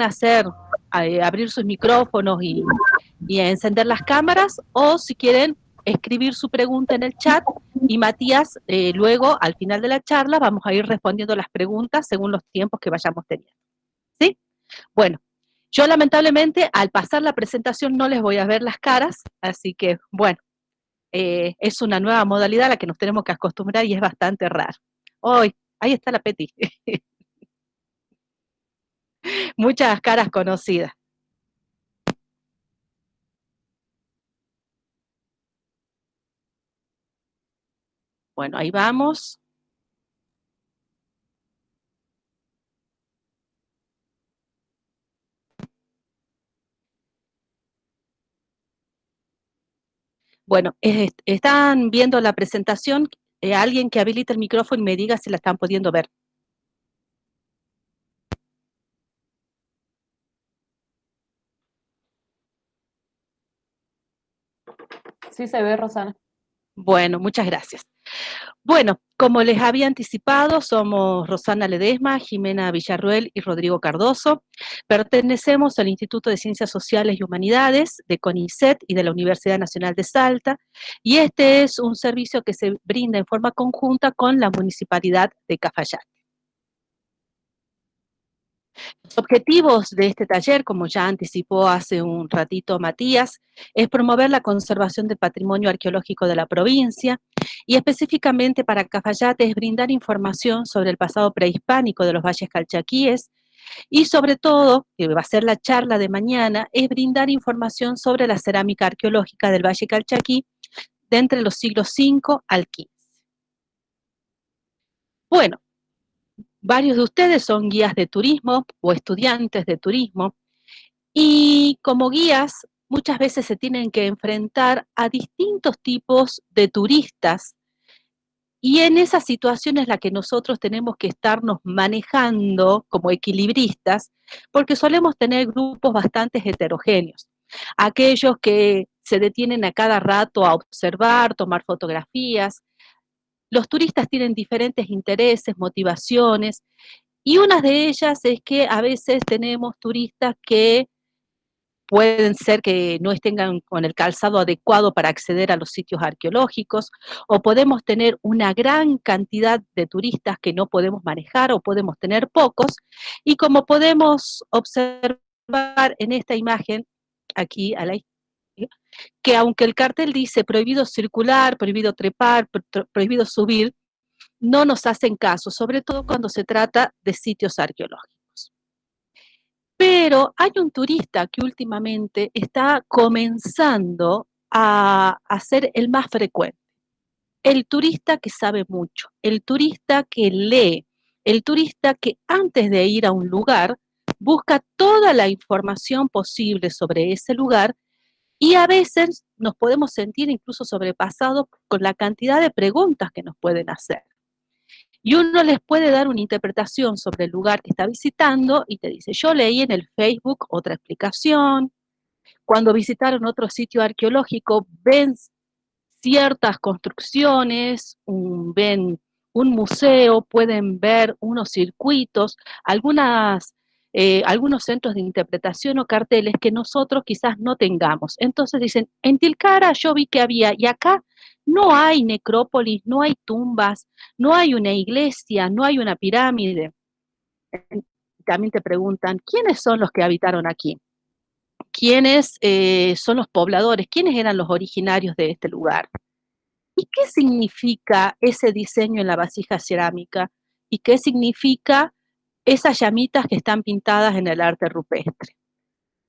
hacer, abrir sus micrófonos y encender las cámaras, o si quieren escribir su pregunta en el chat, y Matías, luego, al final de la charla, vamos a ir respondiendo las preguntas según los tiempos que vayamos teniendo. ¿Sí? Bueno, yo lamentablemente al pasar la presentación no les voy a ver las caras, así que, bueno, es una nueva modalidad a la que nos tenemos que acostumbrar y es bastante raro. Hoy, ahí está la Peti. Muchas caras conocidas. Bueno, ahí vamos. Bueno, están viendo la presentación, alguien que habilite el micrófono y me diga si la están pudiendo ver. Sí se ve, Rosana. Bueno, muchas gracias. Bueno, como les había anticipado, somos Rosana Ledesma, Jimena Villarruel y Rodrigo Cardoso. Pertenecemos al Instituto de Ciencias Sociales y Humanidades de CONICET y de la Universidad Nacional de Salta, y este es un servicio que se brinda en forma conjunta con la Municipalidad de Cafayate. Los objetivos de este taller, como ya anticipó hace un ratito Matías, es promover la conservación del patrimonio arqueológico de la provincia, y específicamente para Cafayate es brindar información sobre el pasado prehispánico de los valles calchaquíes, y sobre todo, que va a ser la charla de mañana, es brindar información sobre la cerámica arqueológica del Valle Calchaquí de entre los siglos V al XV. Bueno, varios de ustedes son guías de turismo o estudiantes de turismo, y como guías muchas veces se tienen que enfrentar a distintos tipos de turistas, y en esa situación es la que nosotros tenemos que estarnos manejando como equilibristas, porque solemos tener grupos bastante heterogéneos. Aquellos que se detienen a cada rato a observar, tomar fotografías. Los turistas tienen diferentes intereses, motivaciones, y una de ellas es que a veces tenemos turistas que pueden ser que no estén con el calzado adecuado para acceder a los sitios arqueológicos, o podemos tener una gran cantidad de turistas que no podemos manejar, o podemos tener pocos, y como podemos observar en esta imagen, aquí a la izquierda, que aunque el cartel dice prohibido circular, prohibido trepar, prohibido subir, no nos hacen caso, sobre todo cuando se trata de sitios arqueológicos. Pero hay un turista que últimamente está comenzando a ser el más frecuente. El turista que sabe mucho, el turista que lee, el turista que antes de ir a un lugar busca toda la información posible sobre ese lugar, y a veces nos podemos sentir incluso sobrepasados con la cantidad de preguntas que nos pueden hacer. Y uno les puede dar una interpretación sobre el lugar que está visitando y te dice, yo leí en el Facebook otra explicación, cuando visitaron otro sitio arqueológico ven ciertas construcciones, ven un museo, pueden ver unos circuitos, algunos centros de interpretación o carteles que nosotros quizás no tengamos. Entonces dicen, en Tilcara yo vi que había, y acá no hay necrópolis, no hay tumbas, no hay una iglesia, no hay una pirámide. También te preguntan, ¿quiénes son los que habitaron aquí? ¿Quiénes son los pobladores? ¿Quiénes eran los originarios de este lugar? ¿Y qué significa ese diseño en la vasija cerámica? ¿Y qué significa esas llamitas que están pintadas en el arte rupestre?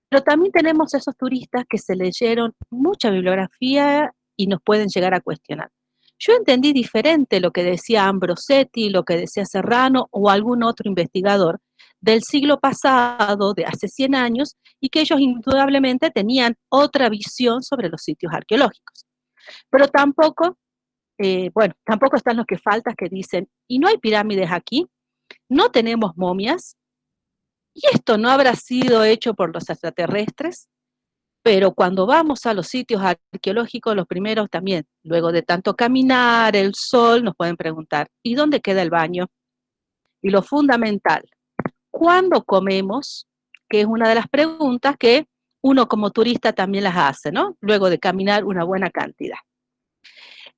Pero también tenemos esos turistas que se leyeron mucha bibliografía y nos pueden llegar a cuestionar. Yo entendí diferente lo que decía Ambrosetti, lo que decía Serrano o algún otro investigador del siglo pasado, de hace 100 años, y que ellos indudablemente tenían otra visión sobre los sitios arqueológicos. Pero tampoco, tampoco están los que faltan que dicen, ¿y no hay pirámides aquí? ¿No tenemos momias? ¿Y esto no habrá sido hecho por los extraterrestres? Pero cuando vamos a los sitios arqueológicos, los primeros también, luego de tanto caminar, el sol, nos pueden preguntar, ¿y dónde queda el baño? Y lo fundamental, ¿cuándo comemos? que es una de las preguntas que uno como turista también las hace, ¿no? Luego de caminar una buena cantidad.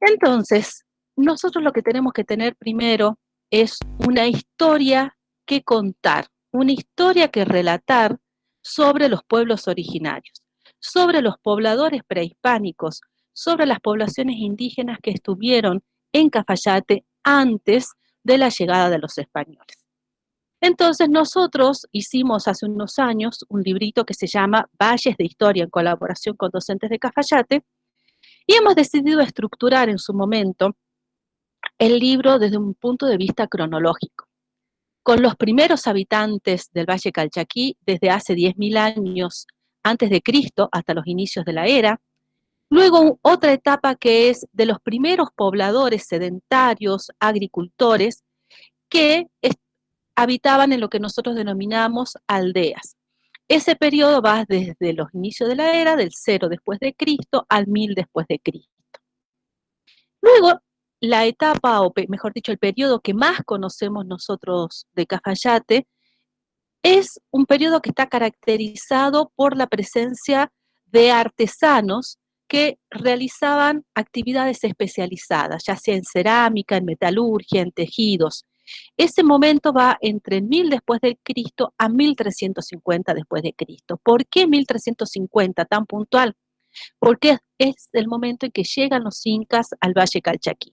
Entonces, nosotros lo que tenemos que tener primero es una historia que contar, una historia que relatar sobre los pueblos originarios, sobre los pobladores prehispánicos, sobre las poblaciones indígenas que estuvieron en Cafayate antes de la llegada de los españoles. Entonces nosotros hicimos hace unos años un librito que se llama Valles de Historia en colaboración con docentes de Cafayate, y hemos decidido estructurar en su momento el libro desde un punto de vista cronológico, con los primeros habitantes del Valle Calchaquí desde hace 10.000 años antes de Cristo hasta los inicios de la era. Luego otra etapa que es de los primeros pobladores sedentarios, agricultores, que habitaban en lo que nosotros denominamos aldeas. Ese periodo va desde los inicios de la era, del 0 después de Cristo al 1000 después de Cristo. Luego, la etapa, o mejor dicho, el periodo que más conocemos nosotros de Cafayate, es un periodo que está caracterizado por la presencia de artesanos que realizaban actividades especializadas, ya sea en cerámica, en metalurgia, en tejidos. Ese momento va entre 1000 después de Cristo a 1350 después de Cristo. ¿Por qué 1350 tan puntual? Porque es el momento en que llegan los incas al Valle Calchaquí.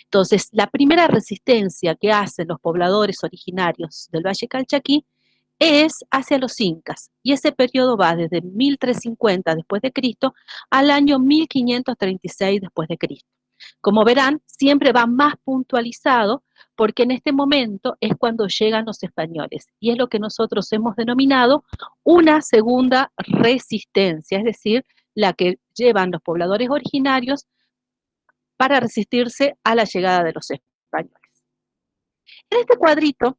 Entonces, la primera resistencia que hacen los pobladores originarios del Valle Calchaquí es hacia los incas, y ese periodo va desde 1350 después de Cristo al año 1536 después de Cristo. Como verán, siempre va más puntualizado porque en este momento es cuando llegan los españoles, y es lo que nosotros hemos denominado una segunda resistencia, es decir, la que llevan los pobladores originarios para resistirse a la llegada de los españoles. En este cuadrito,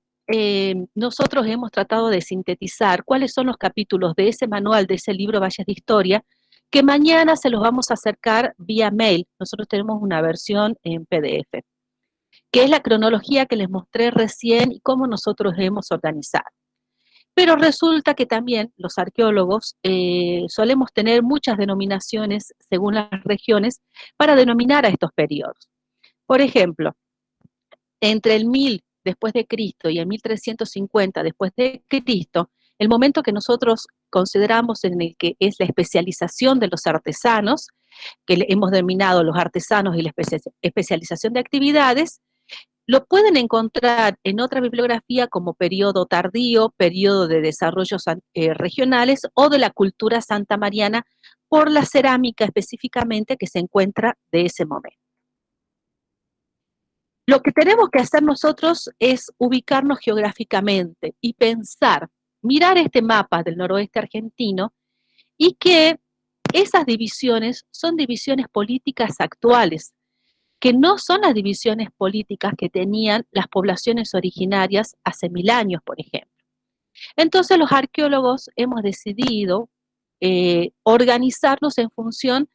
nosotros hemos tratado de sintetizar cuáles son los capítulos de ese manual, de ese libro Valles de Historia, que mañana se los vamos a acercar vía mail. Nosotros tenemos una versión en PDF, que es la cronología que les mostré recién y cómo nosotros hemos organizado. Pero resulta que también los arqueólogos solemos tener muchas denominaciones según las regiones para denominar a estos periodos. Por ejemplo, entre el 1000 después de Cristo y el 1350 después de Cristo, el momento que nosotros consideramos en el que es la especialización de los artesanos, que hemos denominado los artesanos y la especialización de actividades, lo pueden encontrar en otra bibliografía como periodo tardío, periodo de desarrollos regionales o de la cultura santamariana por la cerámica específicamente que se encuentra de ese momento. Lo que tenemos que hacer nosotros es ubicarnos geográficamente y pensar, mirar este mapa del noroeste argentino y que esas divisiones son divisiones políticas actuales, que no son las divisiones políticas que tenían las poblaciones originarias hace 1000 años, por ejemplo. Entonces los arqueólogos hemos decidido organizarnos en función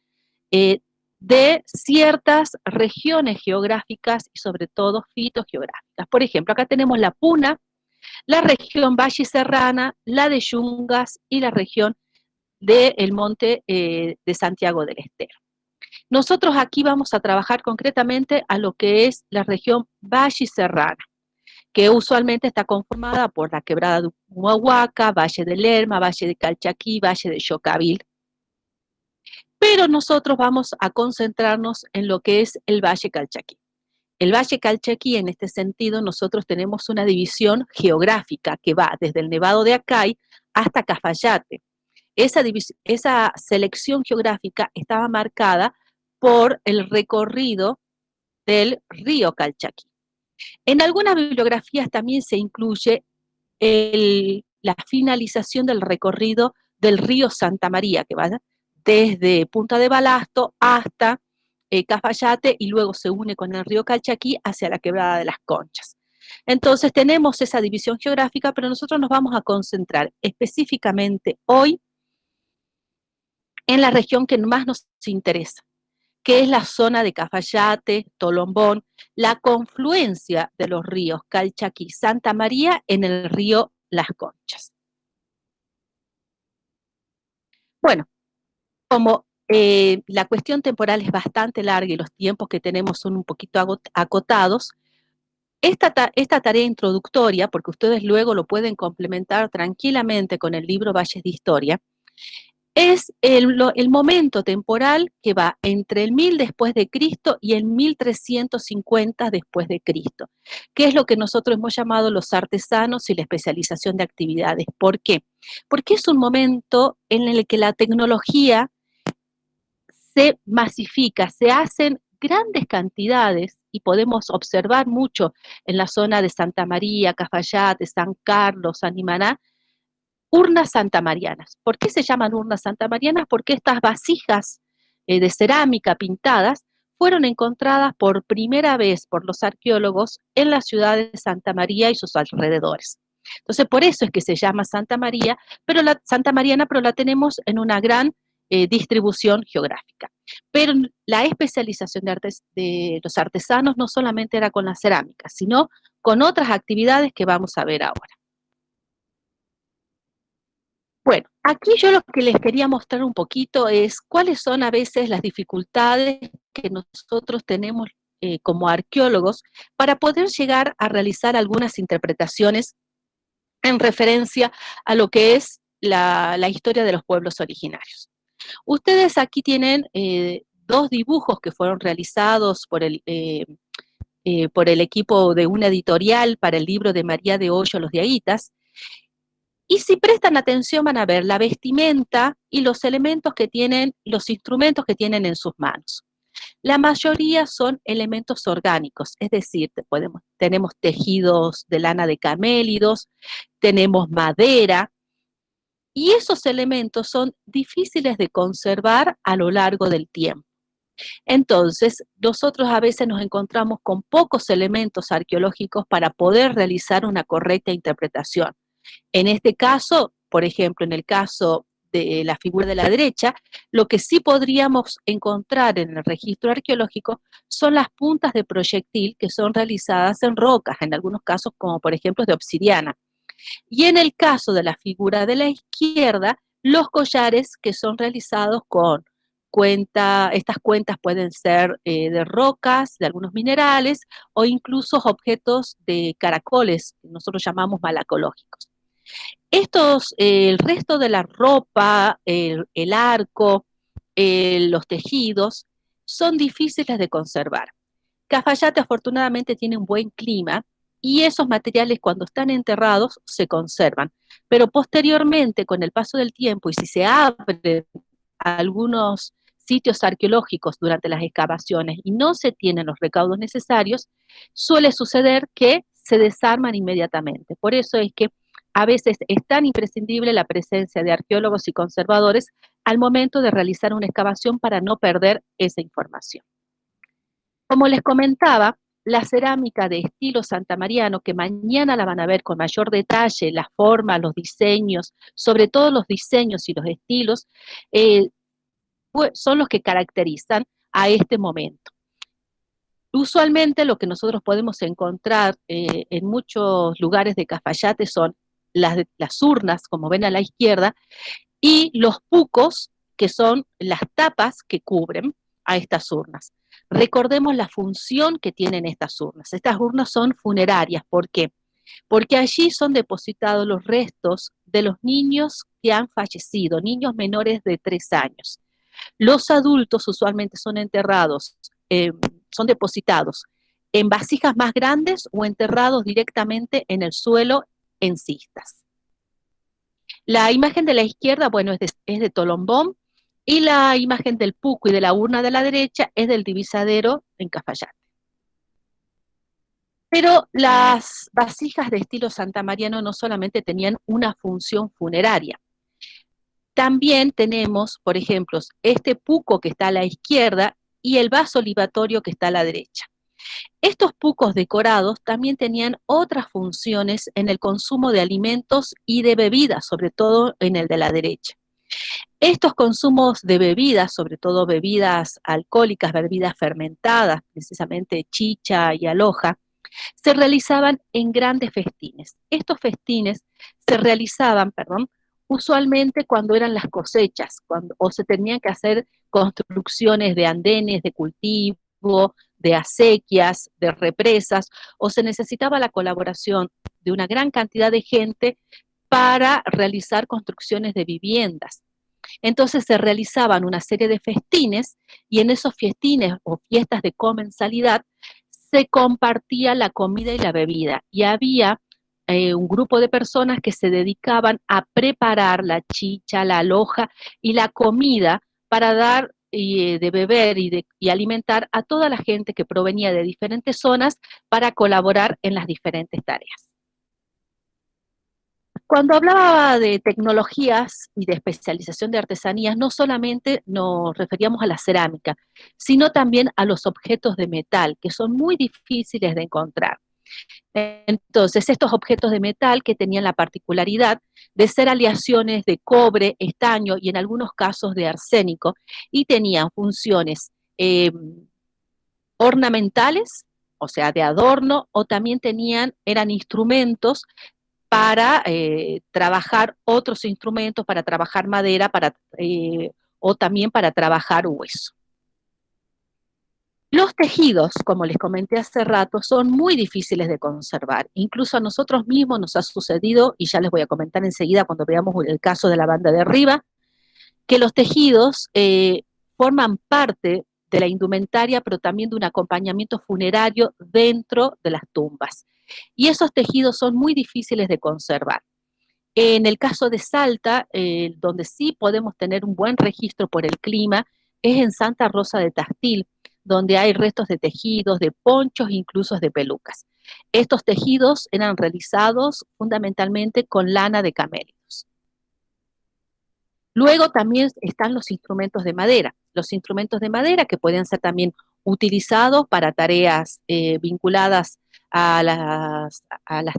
de ciertas regiones geográficas y sobre todo fitogeográficas. Por ejemplo, acá tenemos la Puna, la región Valle Serrana, la de Yungas y la región del monte de Santiago del Estero. Nosotros aquí vamos a trabajar concretamente a lo que es la región Valle Serrana, que usualmente está conformada por la quebrada de Humahuaca, Valle de Lerma, Valle de Calchaquí, Valle de Xocavil. Pero nosotros vamos a concentrarnos en lo que es el Valle Calchaquí. El Valle Calchaquí, en este sentido, nosotros tenemos una división geográfica que va desde el Nevado de Acay hasta Cafayate. Esa selección geográfica estaba marcada por el recorrido del río Calchaquí. En algunas bibliografías también se incluye la finalización del recorrido del río Santa María, que va desde Punta de Balasto hasta Cafayate y luego se une con el río Calchaquí hacia la Quebrada de las Conchas. Entonces tenemos esa división geográfica, pero nosotros nos vamos a concentrar específicamente hoy en la región que más nos interesa, que es la zona de Cafayate, Tolombón, la confluencia de los ríos Calchaquí y Santa María en el río Las Conchas. Bueno, como la cuestión temporal es bastante larga y los tiempos que tenemos son un poquito acotados, esta tarea introductoria, porque ustedes luego lo pueden complementar tranquilamente con el libro Valles de Historia, es el momento temporal que va entre el 1000 después de Cristo y el 1350 después de Cristo, que es lo que nosotros hemos llamado los artesanos y la especialización de actividades. ¿Por qué? Porque es un momento en el que la tecnología se masifica, se hacen grandes cantidades y podemos observar mucho en la zona de Santa María, Cafayate, San Carlos, San Imaná, urnas santamarianas. ¿Por qué se llaman urnas santamarianas? Porque estas vasijas de cerámica pintadas fueron encontradas por primera vez por los arqueólogos en la ciudad de Santa María y sus alrededores. Entonces, por eso es que se llama Santa María, pero la Santa Mariana, pero la tenemos en una gran distribución geográfica. Pero la especialización de los artesanos no solamente era con la cerámica, sino con otras actividades que vamos a ver ahora. Bueno, aquí yo lo que les quería mostrar un poquito es cuáles son a veces las dificultades que nosotros tenemos como arqueólogos para poder llegar a realizar algunas interpretaciones en referencia a lo que es la historia de los pueblos originarios. Ustedes aquí tienen dos dibujos que fueron realizados por el equipo de una editorial para el libro de María de Hoyo, Los Diaguitas, y si prestan atención van a ver la vestimenta y los elementos que tienen, los instrumentos que tienen en sus manos. La mayoría son elementos orgánicos, es decir, tenemos tejidos de lana de camélidos, tenemos madera, y esos elementos son difíciles de conservar a lo largo del tiempo. Entonces, nosotros a veces nos encontramos con pocos elementos arqueológicos para poder realizar una correcta interpretación. En este caso, por ejemplo, en el caso de la figura de la derecha, lo que sí podríamos encontrar en el registro arqueológico son las puntas de proyectil que son realizadas en rocas, en algunos casos como por ejemplo de obsidiana. Y en el caso de la figura de la izquierda, los collares que son realizados con estas cuentas pueden ser de rocas, de algunos minerales o incluso objetos de caracoles, que nosotros llamamos malacológicos. El resto de la ropa, el arco, los tejidos, son difíciles de conservar. Cafayate afortunadamente tiene un buen clima y esos materiales cuando están enterrados se conservan, pero posteriormente con el paso del tiempo y si se abren algunos sitios arqueológicos durante las excavaciones y no se tienen los recaudos necesarios, suele suceder que se desarman inmediatamente. Por eso es que a veces es tan imprescindible la presencia de arqueólogos y conservadores al momento de realizar una excavación para no perder esa información. Como les comentaba, la cerámica de estilo santamariano, que mañana la van a ver con mayor detalle, las formas, los diseños, sobre todo los diseños y los estilos, son los que caracterizan a este momento. Usualmente lo que nosotros podemos encontrar en muchos lugares de Cafayate son las urnas, como ven a la izquierda, y los pucos, que son las tapas que cubren a estas urnas. Recordemos la función que tienen estas urnas. Estas urnas son funerarias. ¿Por qué? Porque allí son depositados los restos de los niños que han fallecido, niños menores de 3 años. Los adultos usualmente son enterrados, son depositados en vasijas más grandes o enterrados directamente en el suelo en cistas. La imagen de la izquierda, bueno, es de Tolombón, y la imagen del puco y de la urna de la derecha es del divisadero en Cafayate. Pero las vasijas de estilo santamariano no solamente tenían una función funeraria. También tenemos, por ejemplo, este puco que está a la izquierda y el vaso libatorio que está a la derecha. Estos pucos decorados también tenían otras funciones en el consumo de alimentos y de bebidas, sobre todo en el de la derecha. Estos consumos de bebidas, sobre todo bebidas alcohólicas, bebidas fermentadas, precisamente chicha y aloja, se realizaban en grandes festines. Estos festines se realizaban, usualmente cuando eran las cosechas, o se tenían que hacer construcciones de andenes de cultivo, de acequias, de represas, o se necesitaba la colaboración de una gran cantidad de gente para realizar construcciones de viviendas. Entonces se realizaban una serie de festines y en esos festines o fiestas de comensalidad se compartía la comida y la bebida y había un grupo de personas que se dedicaban a preparar la chicha, la aloja y la comida para dar de beber y alimentar a toda la gente que provenía de diferentes zonas para colaborar en las diferentes tareas. Cuando hablaba de tecnologías y de especialización de artesanías, no solamente nos referíamos a la cerámica, sino también a los objetos de metal, que son muy difíciles de encontrar. Entonces, estos objetos de metal que tenían la particularidad de ser aleaciones de cobre, estaño y en algunos casos de arsénico, y tenían funciones ornamentales, o sea, de adorno, o también eran instrumentos para trabajar otros instrumentos, para trabajar madera, o también para trabajar hueso. Los tejidos, como les comenté hace rato, son muy difíciles de conservar. Incluso a nosotros mismos nos ha sucedido, y ya les voy a comentar enseguida cuando veamos el caso de la banda de arriba, que los tejidos forman parte de la indumentaria, pero también de un acompañamiento funerario dentro de las tumbas. Y esos tejidos son muy difíciles de conservar. En el caso de Salta, donde sí podemos tener un buen registro por el clima, es en Santa Rosa de Tastil, donde hay restos de tejidos, de ponchos, incluso de pelucas. Estos tejidos eran realizados fundamentalmente con lana de camélidos. Luego también están los instrumentos de madera que pueden ser también utilizados para tareas vinculadas a las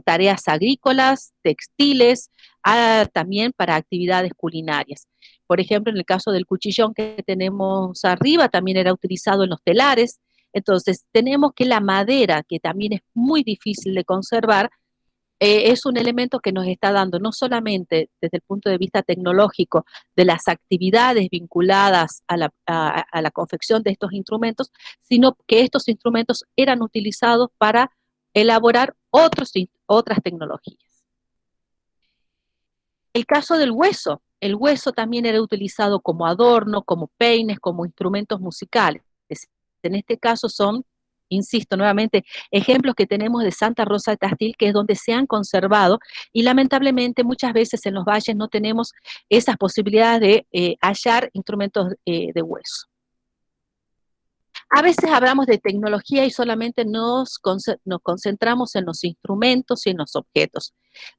tareas agrícolas, textiles, también para actividades culinarias. Por ejemplo, en el caso del cuchillón que tenemos arriba, también era utilizado en los telares. Entonces, tenemos que la madera, que también es muy difícil de conservar, es un elemento que nos está dando no solamente desde el punto de vista tecnológico de las actividades vinculadas a la confección de estos instrumentos, sino que estos instrumentos eran utilizados para elaborar otras tecnologías. El caso del hueso, el hueso también era utilizado como adorno, como peines, como instrumentos musicales. En este caso son, insisto nuevamente, ejemplos que tenemos de Santa Rosa de Tastil, que es donde se han conservado, y lamentablemente muchas veces en los valles no tenemos esas posibilidades de hallar instrumentos de hueso. A veces hablamos de tecnología y solamente nos concentramos en los instrumentos y en los objetos,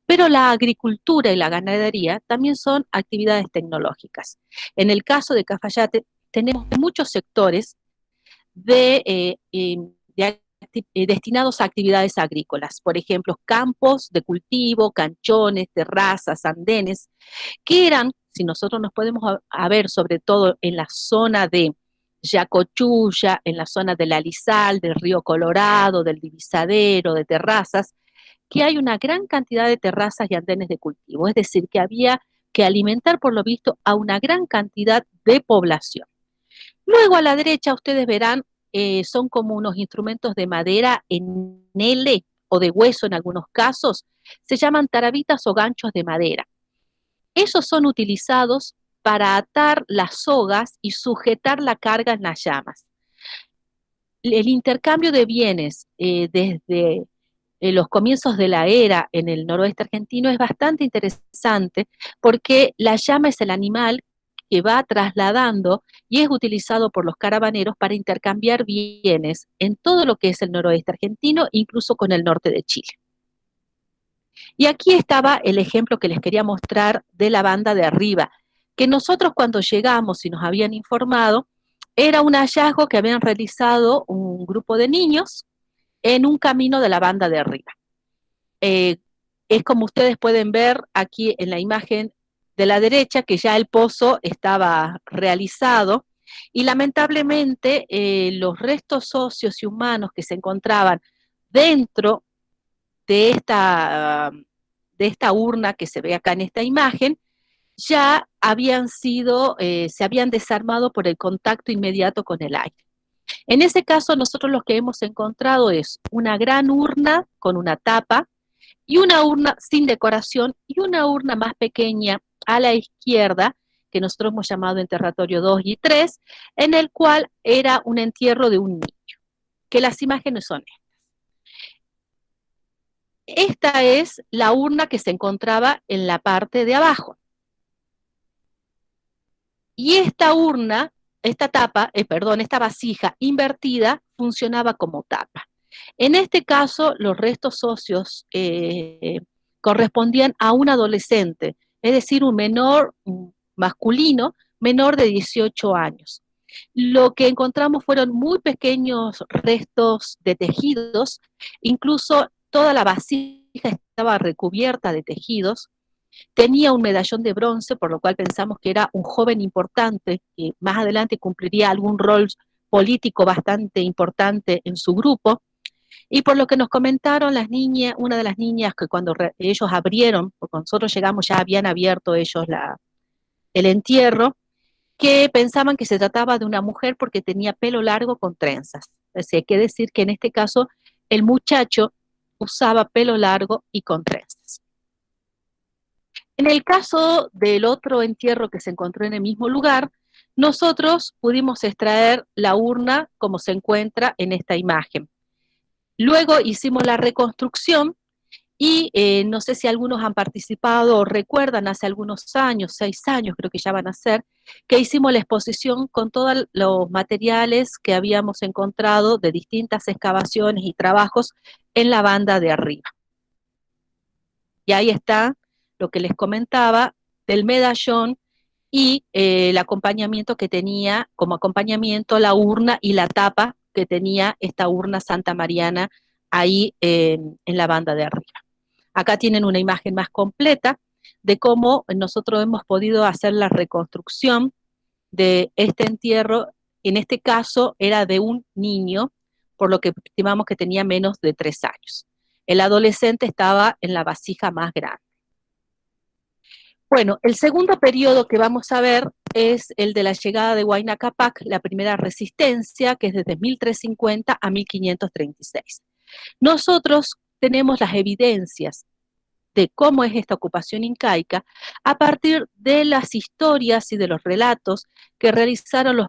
pero la agricultura y la ganadería también son actividades tecnológicas. En el caso de Cafayate tenemos muchos sectores destinados a actividades agrícolas, por ejemplo, campos de cultivo, canchones, terrazas, andenes, que eran, si nosotros nos podemos ver sobre todo en la zona de Yacochulla, en la zona del Alizal, del Río Colorado, del Divisadero, de terrazas, que hay una gran cantidad de terrazas y andenes de cultivo, es decir, que había que alimentar por lo visto a una gran cantidad de población. Luego a la derecha ustedes verán, son como unos instrumentos de madera en L o de hueso en algunos casos, se llaman tarabitas o ganchos de madera. Esos son utilizados para atar las sogas y sujetar la carga en las llamas. El intercambio de bienes desde los comienzos de la era en el noroeste argentino es bastante interesante porque la llama es el animal que va trasladando y es utilizado por los caravaneros para intercambiar bienes en todo lo que es el noroeste argentino, incluso con el norte de Chile. Y aquí estaba el ejemplo que les quería mostrar de la banda de arriba, que nosotros cuando llegamos y nos habían informado, era un hallazgo que habían realizado un grupo de niños en un camino de la banda de arriba. Es como ustedes pueden ver aquí en la imagen de la derecha, que ya el pozo estaba realizado, y lamentablemente los restos óseos y humanos que se encontraban dentro de esta urna que se ve acá en esta imagen, ya habían sido, se habían desarmado por el contacto inmediato con el aire. En ese caso, nosotros lo que hemos encontrado es una gran urna con una tapa y una urna sin decoración y una urna más pequeña a la izquierda, que nosotros hemos llamado enterratorio 2 y 3, en el cual era un entierro de un niño, que las imágenes son estas. Esta es la urna que se encontraba en la parte de abajo. Y esta urna, esta tapa, perdón, esta vasija invertida funcionaba como tapa. En este caso, los restos óseos correspondían a un adolescente, es decir, un menor masculino, menor de 18 años. Lo que encontramos fueron muy pequeños restos de tejidos, incluso toda la vasija estaba recubierta de tejidos, tenía un medallón de bronce, por lo cual pensamos que era un joven importante, que más adelante cumpliría algún rol político bastante importante en su grupo. Y por lo que nos comentaron las niñas, una de las niñas que cuando ellos abrieron, porque cuando nosotros llegamos ya habían abierto ellos el entierro, que pensaban que se trataba de una mujer porque tenía pelo largo con trenzas. Es decir, hay que decir que en este caso el muchacho usaba pelo largo y con trenzas. En el caso del otro entierro que se encontró en el mismo lugar, nosotros pudimos extraer la urna como se encuentra en esta imagen. Luego hicimos la reconstrucción y no sé si algunos han participado o recuerdan hace algunos años, 6 años creo que ya van a ser, que hicimos la exposición con todos los materiales que habíamos encontrado de distintas excavaciones y trabajos en la banda de arriba. Y ahí está lo que les comentaba del medallón y el acompañamiento que tenía, como acompañamiento, la urna y la tapa que tenía esta urna Santa Mariana ahí en la banda de arriba. Acá tienen una imagen más completa de cómo nosotros hemos podido hacer la reconstrucción de este entierro. En este caso era de un niño, por lo que estimamos que tenía menos de 3 años. El adolescente estaba en la vasija más grande. Bueno, el segundo periodo que vamos a ver es el de la llegada de Huayna Capac, la primera resistencia, que es desde 1350 a 1536. Nosotros tenemos las evidencias de cómo es esta ocupación incaica a partir de las historias y de los relatos que realizaron los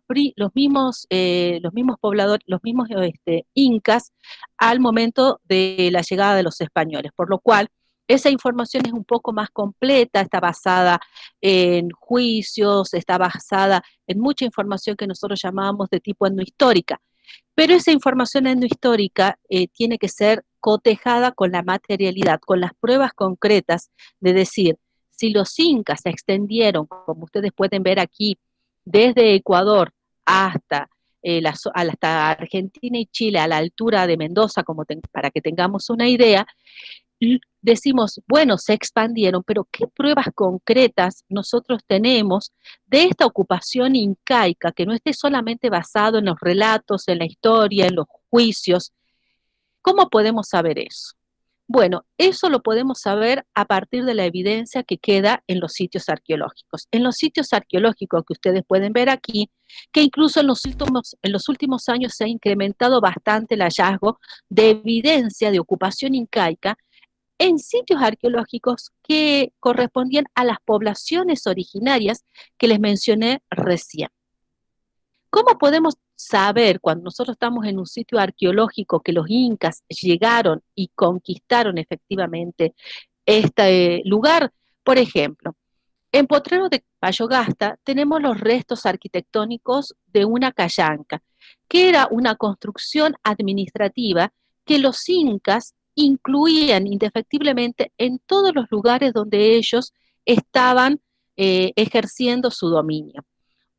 mismos pobladores, los mismos incas al momento de la llegada de los españoles, por lo cual esa información es un poco más completa, está basada en juicios, está basada en mucha información que nosotros llamamos de tipo etnohistórica. Pero esa información etnohistórica tiene que ser cotejada con la materialidad, con las pruebas concretas de decir, si los incas se extendieron, como ustedes pueden ver aquí, desde Ecuador hasta, hasta Argentina y Chile, a la altura de Mendoza, para que tengamos una idea, decimos, bueno, se expandieron, pero ¿qué pruebas concretas nosotros tenemos de esta ocupación incaica que no esté solamente basado en los relatos, en la historia, en los juicios? ¿Cómo podemos saber eso? Bueno, eso lo podemos saber a partir de la evidencia que queda en los sitios arqueológicos. En los sitios arqueológicos que ustedes pueden ver aquí, que incluso en los últimos años se ha incrementado bastante el hallazgo de evidencia de ocupación incaica en sitios arqueológicos que correspondían a las poblaciones originarias que les mencioné recién. ¿Cómo podemos saber cuando nosotros estamos en un sitio arqueológico que los incas llegaron y conquistaron efectivamente este lugar? Por ejemplo, en Potrero de Payogasta tenemos los restos arquitectónicos de una callanca, que era una construcción administrativa que los incas incluían indefectiblemente en todos los lugares donde ellos estaban ejerciendo su dominio.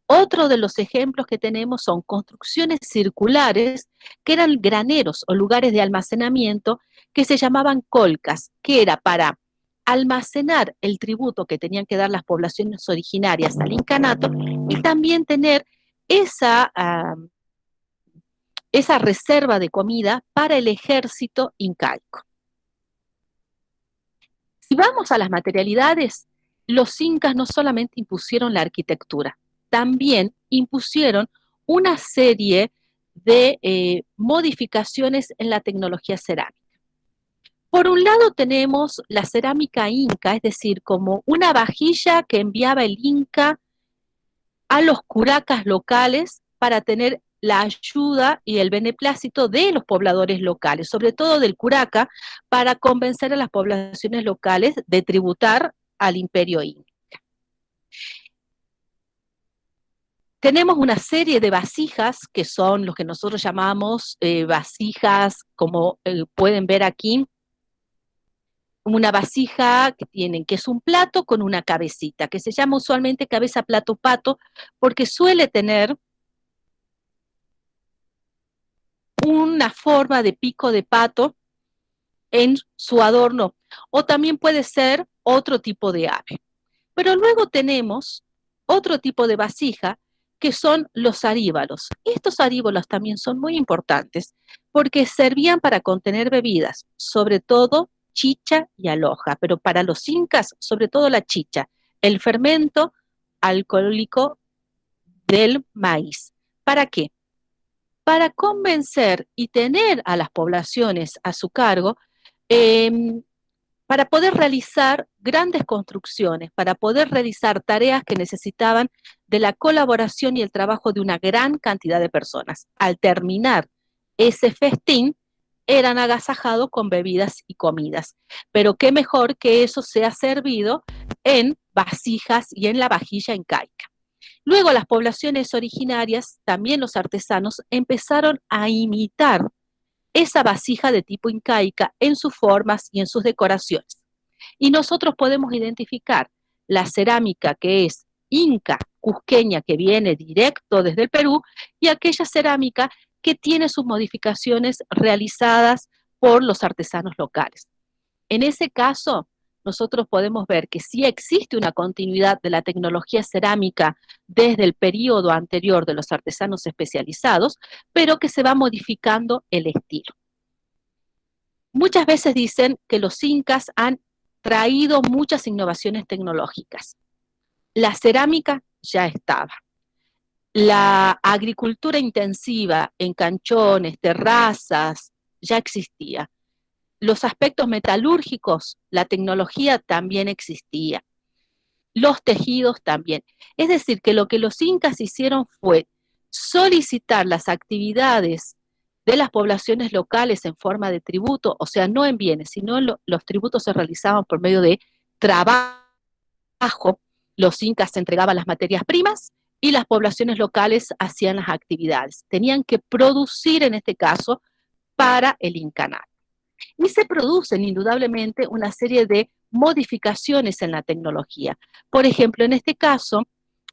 Otro de los ejemplos que tenemos son construcciones circulares que eran graneros o lugares de almacenamiento que se llamaban colcas, que era para almacenar el tributo que tenían que dar las poblaciones originarias al incanato y también tener esa, esa reserva de comida para el ejército incaico. Si vamos a las materialidades, los incas no solamente impusieron la arquitectura, también impusieron una serie de modificaciones en la tecnología cerámica. Por un lado tenemos la cerámica inca, es decir, como una vajilla que enviaba el inca a los curacas locales para tener la ayuda y el beneplácito de los pobladores locales, sobre todo del curaca, para convencer a las poblaciones locales de tributar al imperio inca. Tenemos una serie de vasijas que son los que nosotros llamamos vasijas, como pueden ver aquí, una vasija que es un plato con una cabecita, que se llama usualmente cabeza plato pato, porque suele tener una forma de pico de pato en su adorno, o también puede ser otro tipo de ave. Pero luego tenemos otro tipo de vasija que son los aríbalos. Estos aríbalos también son muy importantes porque servían para contener bebidas, sobre todo chicha y aloja, pero para los incas, sobre todo la chicha, el fermento alcohólico del maíz. ¿Para qué? Para convencer y tener a las poblaciones a su cargo, eh, para poder realizar grandes construcciones, para poder realizar tareas que necesitaban de la colaboración y el trabajo de una gran cantidad de personas. Al terminar ese festín, eran agasajados con bebidas y comidas. Pero qué mejor que eso sea servido en vasijas y en la vajilla incaica. Luego las poblaciones originarias, también los artesanos, empezaron a imitar esa vasija de tipo incaica en sus formas y en sus decoraciones. Y nosotros podemos identificar la cerámica que es inca, cusqueña, que viene directo desde el Perú, y aquella cerámica que tiene sus modificaciones realizadas por los artesanos locales. En ese caso, nosotros podemos ver que sí existe una continuidad de la tecnología cerámica desde el periodo anterior de los artesanos especializados, pero que se va modificando el estilo. Muchas veces dicen que los incas han traído muchas innovaciones tecnológicas. La cerámica ya estaba. La agricultura intensiva en canchones, terrazas, ya existía. Los aspectos metalúrgicos, la tecnología también existía. Los tejidos también. Es decir, que lo que los incas hicieron fue solicitar las actividades de las poblaciones locales en forma de tributo, o sea, no en bienes, sino los tributos se realizaban por medio de trabajo. Los incas entregaban las materias primas y las poblaciones locales hacían las actividades. Tenían que producir, en este caso, para el incanato. Y se producen indudablemente una serie de modificaciones en la tecnología. Por ejemplo, en este caso,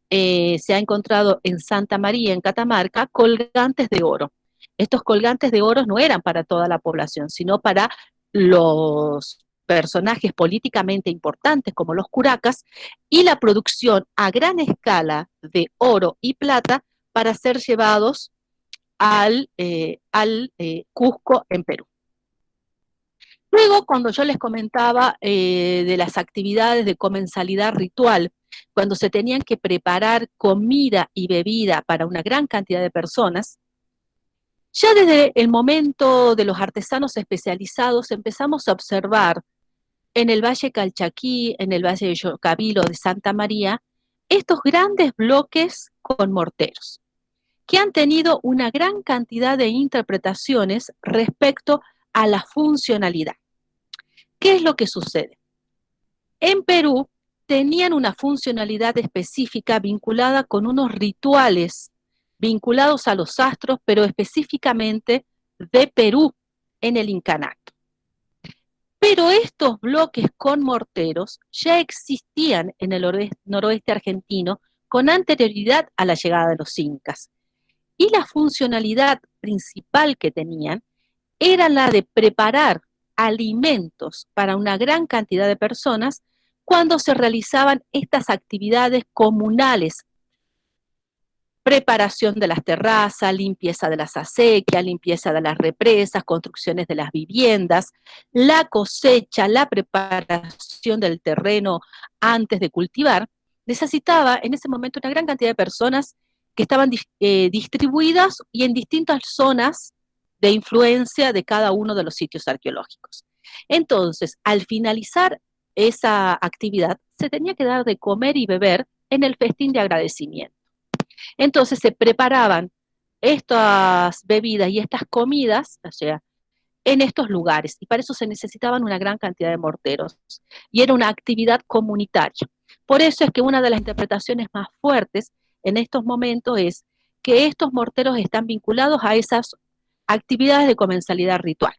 se ha encontrado en Santa María, en Catamarca, colgantes de oro. Estos colgantes de oro no eran para toda la población, sino para los personajes políticamente importantes como los curacas, y la producción a gran escala de oro y plata para ser llevados al Cusco en Perú. Luego, cuando yo les comentaba de las actividades de comensalidad ritual, cuando se tenían que preparar comida y bebida para una gran cantidad de personas, ya desde el momento de los artesanos especializados empezamos a observar en el Valle Calchaquí, en el Valle de Yocavilo, de Santa María, estos grandes bloques con morteros, que han tenido una gran cantidad de interpretaciones respecto a la funcionalidad. ¿Qué es lo que sucede? En Perú tenían una funcionalidad específica vinculada con unos rituales vinculados a los astros, pero específicamente de Perú en el incanato. Pero estos bloques con morteros ya existían en el noroeste argentino con anterioridad a la llegada de los incas. Y la funcionalidad principal que tenían era la de preparar alimentos para una gran cantidad de personas cuando se realizaban estas actividades comunales preparación de las terrazas, limpieza de las acequias, limpieza de las represas, construcciones de las viviendas, la cosecha, la preparación del terreno antes de cultivar, necesitaba en ese momento una gran cantidad de personas que estaban distribuidas y en distintas zonas de influencia de cada uno de los sitios arqueológicos. Entonces, al finalizar esa actividad, se tenía que dar de comer y beber en el festín de agradecimiento. Entonces se preparaban estas bebidas y estas comidas, o sea, en estos lugares, y para eso se necesitaban una gran cantidad de morteros, y era una actividad comunitaria. Por eso es que una de las interpretaciones más fuertes en estos momentos es que estos morteros están vinculados a esas actividades de comensalidad ritual.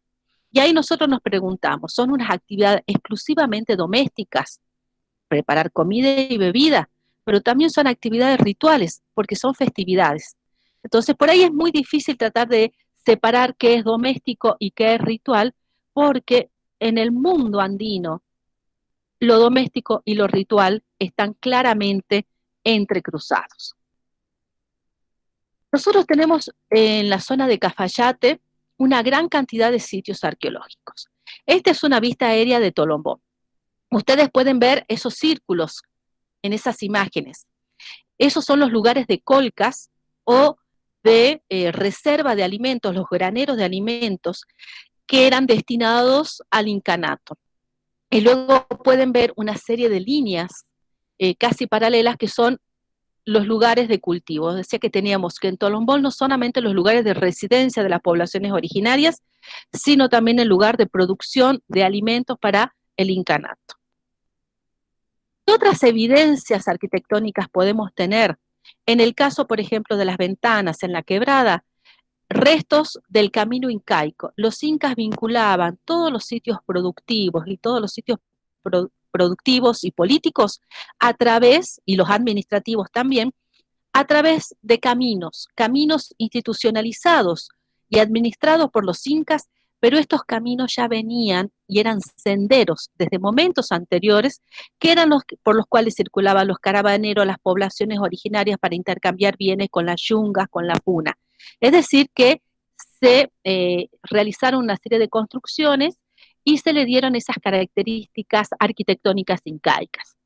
Y ahí nosotros nos preguntamos, ¿son unas actividades exclusivamente domésticas? Preparar comida y bebida, pero también son actividades rituales, porque son festividades. Entonces, por ahí es muy difícil tratar de separar qué es doméstico y qué es ritual, porque en el mundo andino, lo doméstico y lo ritual están claramente entrecruzados. Nosotros tenemos en la zona de Cafayate una gran cantidad de sitios arqueológicos. Esta es una vista aérea de Tolombó. Ustedes pueden ver esos círculos en esas imágenes. Esos son los lugares de colcas o de reserva de alimentos, los graneros de alimentos que eran destinados al incanato. Y luego pueden ver una serie de líneas casi paralelas que son los lugares de cultivo. Decía que teníamos que en Tolombol no solamente los lugares de residencia de las poblaciones originarias, sino también el lugar de producción de alimentos para el incanato. ¿Qué otras evidencias arquitectónicas podemos tener? En el caso, por ejemplo, de las ventanas en la quebrada, restos del camino incaico. Los incas vinculaban todos los sitios productivos y todos los sitios productivos y políticos a través, y los administrativos también, a través de caminos, caminos institucionalizados y administrados por los incas, pero estos caminos ya venían y eran senderos desde momentos anteriores, que eran los por los cuales circulaban los caravaneros, las poblaciones originarias para intercambiar bienes con las yungas, con la puna. Es decir, que se realizaron una serie de construcciones y se le dieron esas características arquitectónicas incaicas.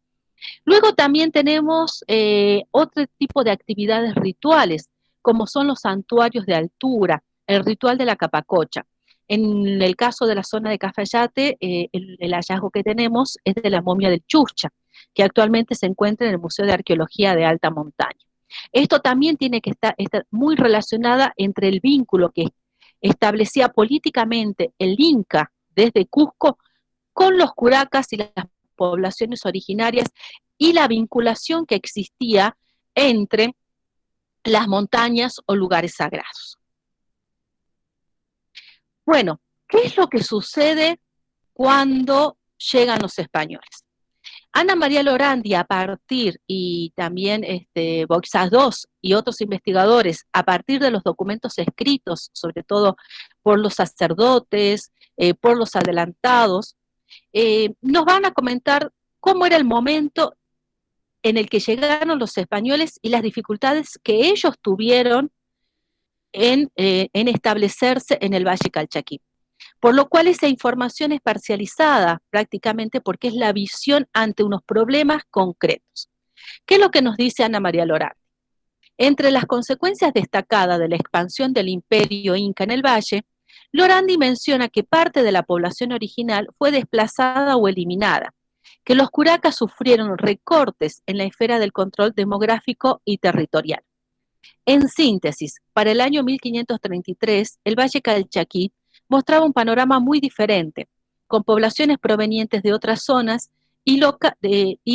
Luego también tenemos otro tipo de actividades rituales, como son los santuarios de altura, el ritual de la capacocha. En el caso de la zona de Cafayate, el hallazgo que tenemos es de la momia del Chucha, que actualmente se encuentra en el Museo de Arqueología de Alta Montaña. Esto también tiene que estar muy relacionada entre el vínculo que establecía políticamente el Inca desde Cusco con los curacas y las poblaciones originarias y la vinculación que existía entre las montañas o lugares sagrados. Bueno, ¿qué es lo que sucede cuando llegan los españoles? Ana María Lorandi, a partir, y también Boixas II y otros investigadores, a partir de los documentos escritos, sobre todo por los sacerdotes, por los adelantados, nos van a comentar cómo era el momento en el que llegaron los españoles y las dificultades que ellos tuvieron en establecerse en el Valle Calchaquí. Por lo cual esa información es parcializada prácticamente porque es la visión ante unos problemas concretos. ¿Qué es lo que nos dice Ana María Lorandi? Entre las consecuencias destacadas de la expansión del imperio inca en el valle, Lorandi menciona que parte de la población original fue desplazada o eliminada, que los curacas sufrieron recortes en la esfera del control demográfico y territorial. En síntesis, para el año 1533, el Valle Calchaquí mostraba un panorama muy diferente, con poblaciones provenientes de otras zonas y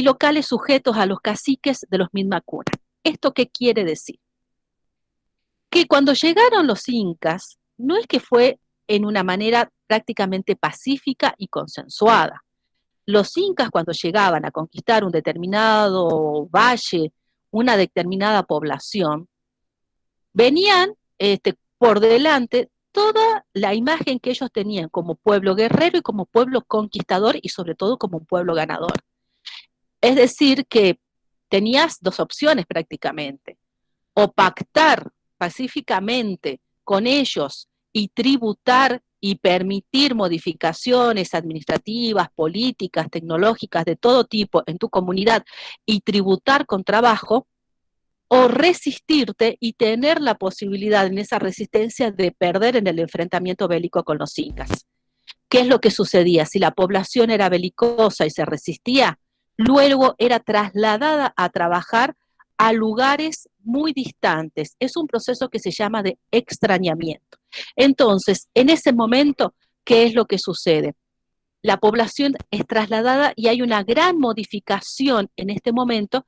locales sujetos a los caciques de los Mitmacunas. ¿Esto qué quiere decir? Que cuando llegaron los incas, no es que fue en una manera prácticamente pacífica y consensuada. Los incas cuando llegaban a conquistar un determinado valle, una determinada población, venían por delante toda la imagen que ellos tenían como pueblo guerrero y como pueblo conquistador y sobre todo como un pueblo ganador. Es decir, que tenías dos opciones prácticamente. o pactar pacíficamente con ellos y tributar y permitir modificaciones administrativas, políticas, tecnológicas de todo tipo en tu comunidad y tributar con trabajo, o resistirte y tener la posibilidad en esa resistencia de perder en el enfrentamiento bélico con los incas. ¿Qué es lo que sucedía? Si la población era belicosa y se resistía, luego era trasladada a trabajar a lugares muy distantes. Es un proceso que se llama de extrañamiento. Entonces, en ese momento, ¿qué es lo que sucede? La población es trasladada y hay una gran modificación en este momento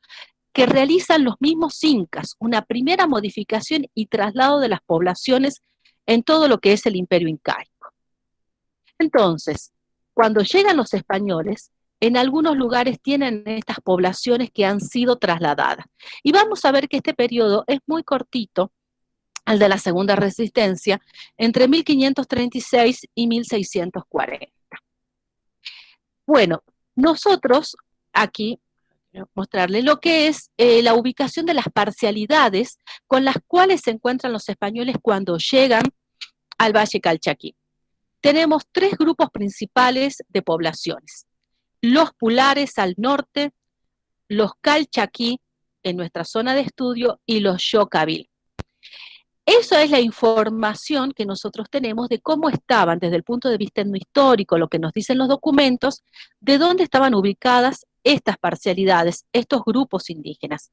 que realizan los mismos incas, una primera modificación y traslado de las poblaciones en todo lo que es el imperio incaico. Entonces, cuando llegan los españoles, en algunos lugares tienen estas poblaciones que han sido trasladadas. Y vamos a ver que este periodo es muy cortito, al de la Segunda Resistencia, entre 1536 y 1640. Bueno, nosotros aquí mostrarle lo que es la ubicación de las parcialidades con las cuales se encuentran los españoles cuando llegan al Valle Calchaquí. Tenemos tres grupos principales de poblaciones: los pulares al norte, los calchaquí en nuestra zona de estudio y los yocabil. Eso es la información que nosotros tenemos de cómo estaban desde el punto de vista etnohistórico, lo que nos dicen los documentos, de dónde estaban ubicadas estas parcialidades, estos grupos indígenas.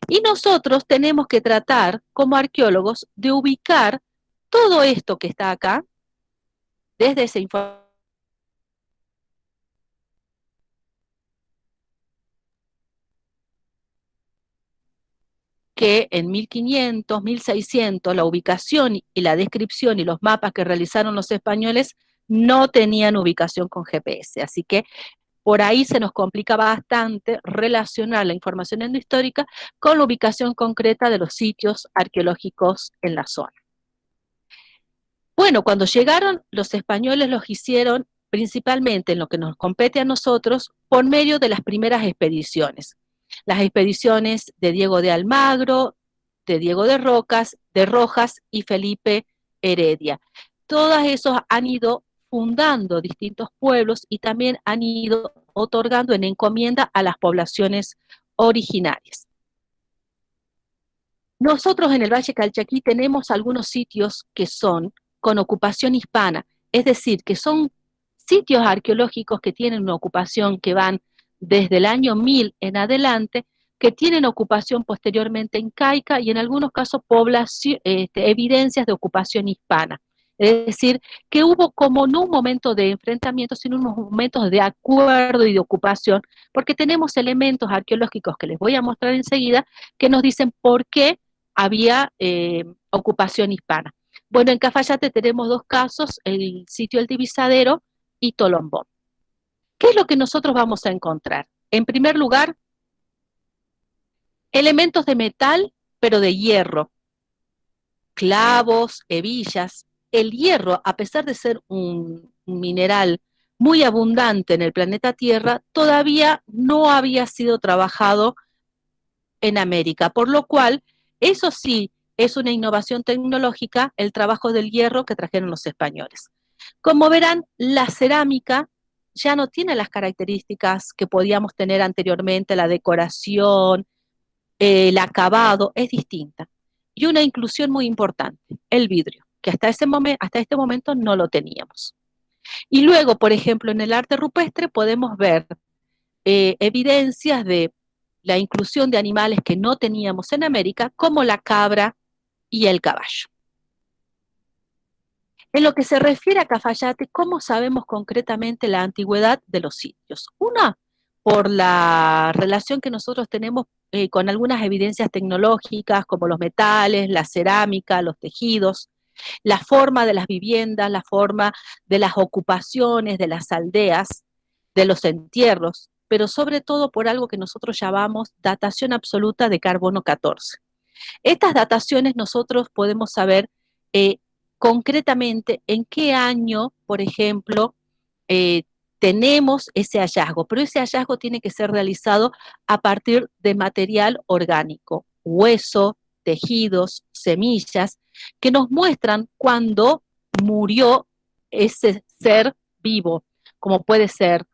Y nosotros tenemos que tratar, como arqueólogos, de ubicar todo esto que está acá, desde esa información que en 1500, 1600, la ubicación y la descripción y los mapas que realizaron los españoles no tenían ubicación con GPS. Así que por ahí se nos complica bastante relacionar la información etnohistórica con la ubicación concreta de los sitios arqueológicos en la zona. Bueno, cuando llegaron los españoles los hicieron principalmente en lo que nos compete a nosotros por medio de las primeras expediciones. Las expediciones de Diego de Almagro, de Diego de Rojas y Felipe Heredia. Todos esos han ido fundando distintos pueblos y también han ido otorgando en encomienda a las poblaciones originarias. Nosotros en el Valle Calchaquí tenemos algunos sitios que son con ocupación hispana, es decir, que son sitios arqueológicos que tienen una ocupación que van desde el año 1000 en adelante, que tienen ocupación posteriormente incaica y en algunos casos evidencias de ocupación hispana. Es decir, que hubo como no un momento de enfrentamiento, sino unos momentos de acuerdo y de ocupación, porque tenemos elementos arqueológicos que les voy a mostrar enseguida que nos dicen por qué había ocupación hispana. Bueno, en Cafayate tenemos dos casos, el sitio El Divisadero y Tolombón. ¿Qué es lo que nosotros vamos a encontrar? En primer lugar, elementos de metal, pero de hierro, clavos, hebillas. El hierro, a pesar de ser un mineral muy abundante en el planeta Tierra, todavía no había sido trabajado en América, por lo cual, eso sí, es una innovación tecnológica, el trabajo del hierro que trajeron los españoles. Como verán, la cerámica ya no tiene las características que podíamos tener anteriormente, la decoración, el acabado, es distinta. Y una inclusión muy importante, el vidrio, que hasta este momento no lo teníamos. Y luego, por ejemplo, en el arte rupestre podemos ver evidencias de la inclusión de animales que no teníamos en América, como la cabra y el caballo. En lo que se refiere a Cafayate, ¿cómo sabemos concretamente la antigüedad de los sitios? Una, por la relación que nosotros tenemos con algunas evidencias tecnológicas, como los metales, la cerámica, los tejidos, la forma de las viviendas, la forma de las ocupaciones, de las aldeas, de los entierros, pero sobre todo por algo que nosotros llamamos datación absoluta de carbono 14. Estas dataciones nosotros podemos saber eh, concretamente en qué año, por ejemplo, eh, tenemos ese hallazgo, pero ese hallazgo tiene que ser realizado a partir de material orgánico, hueso, tejidos, semillas, que nos muestran cuándo murió ese ser vivo, como puede ser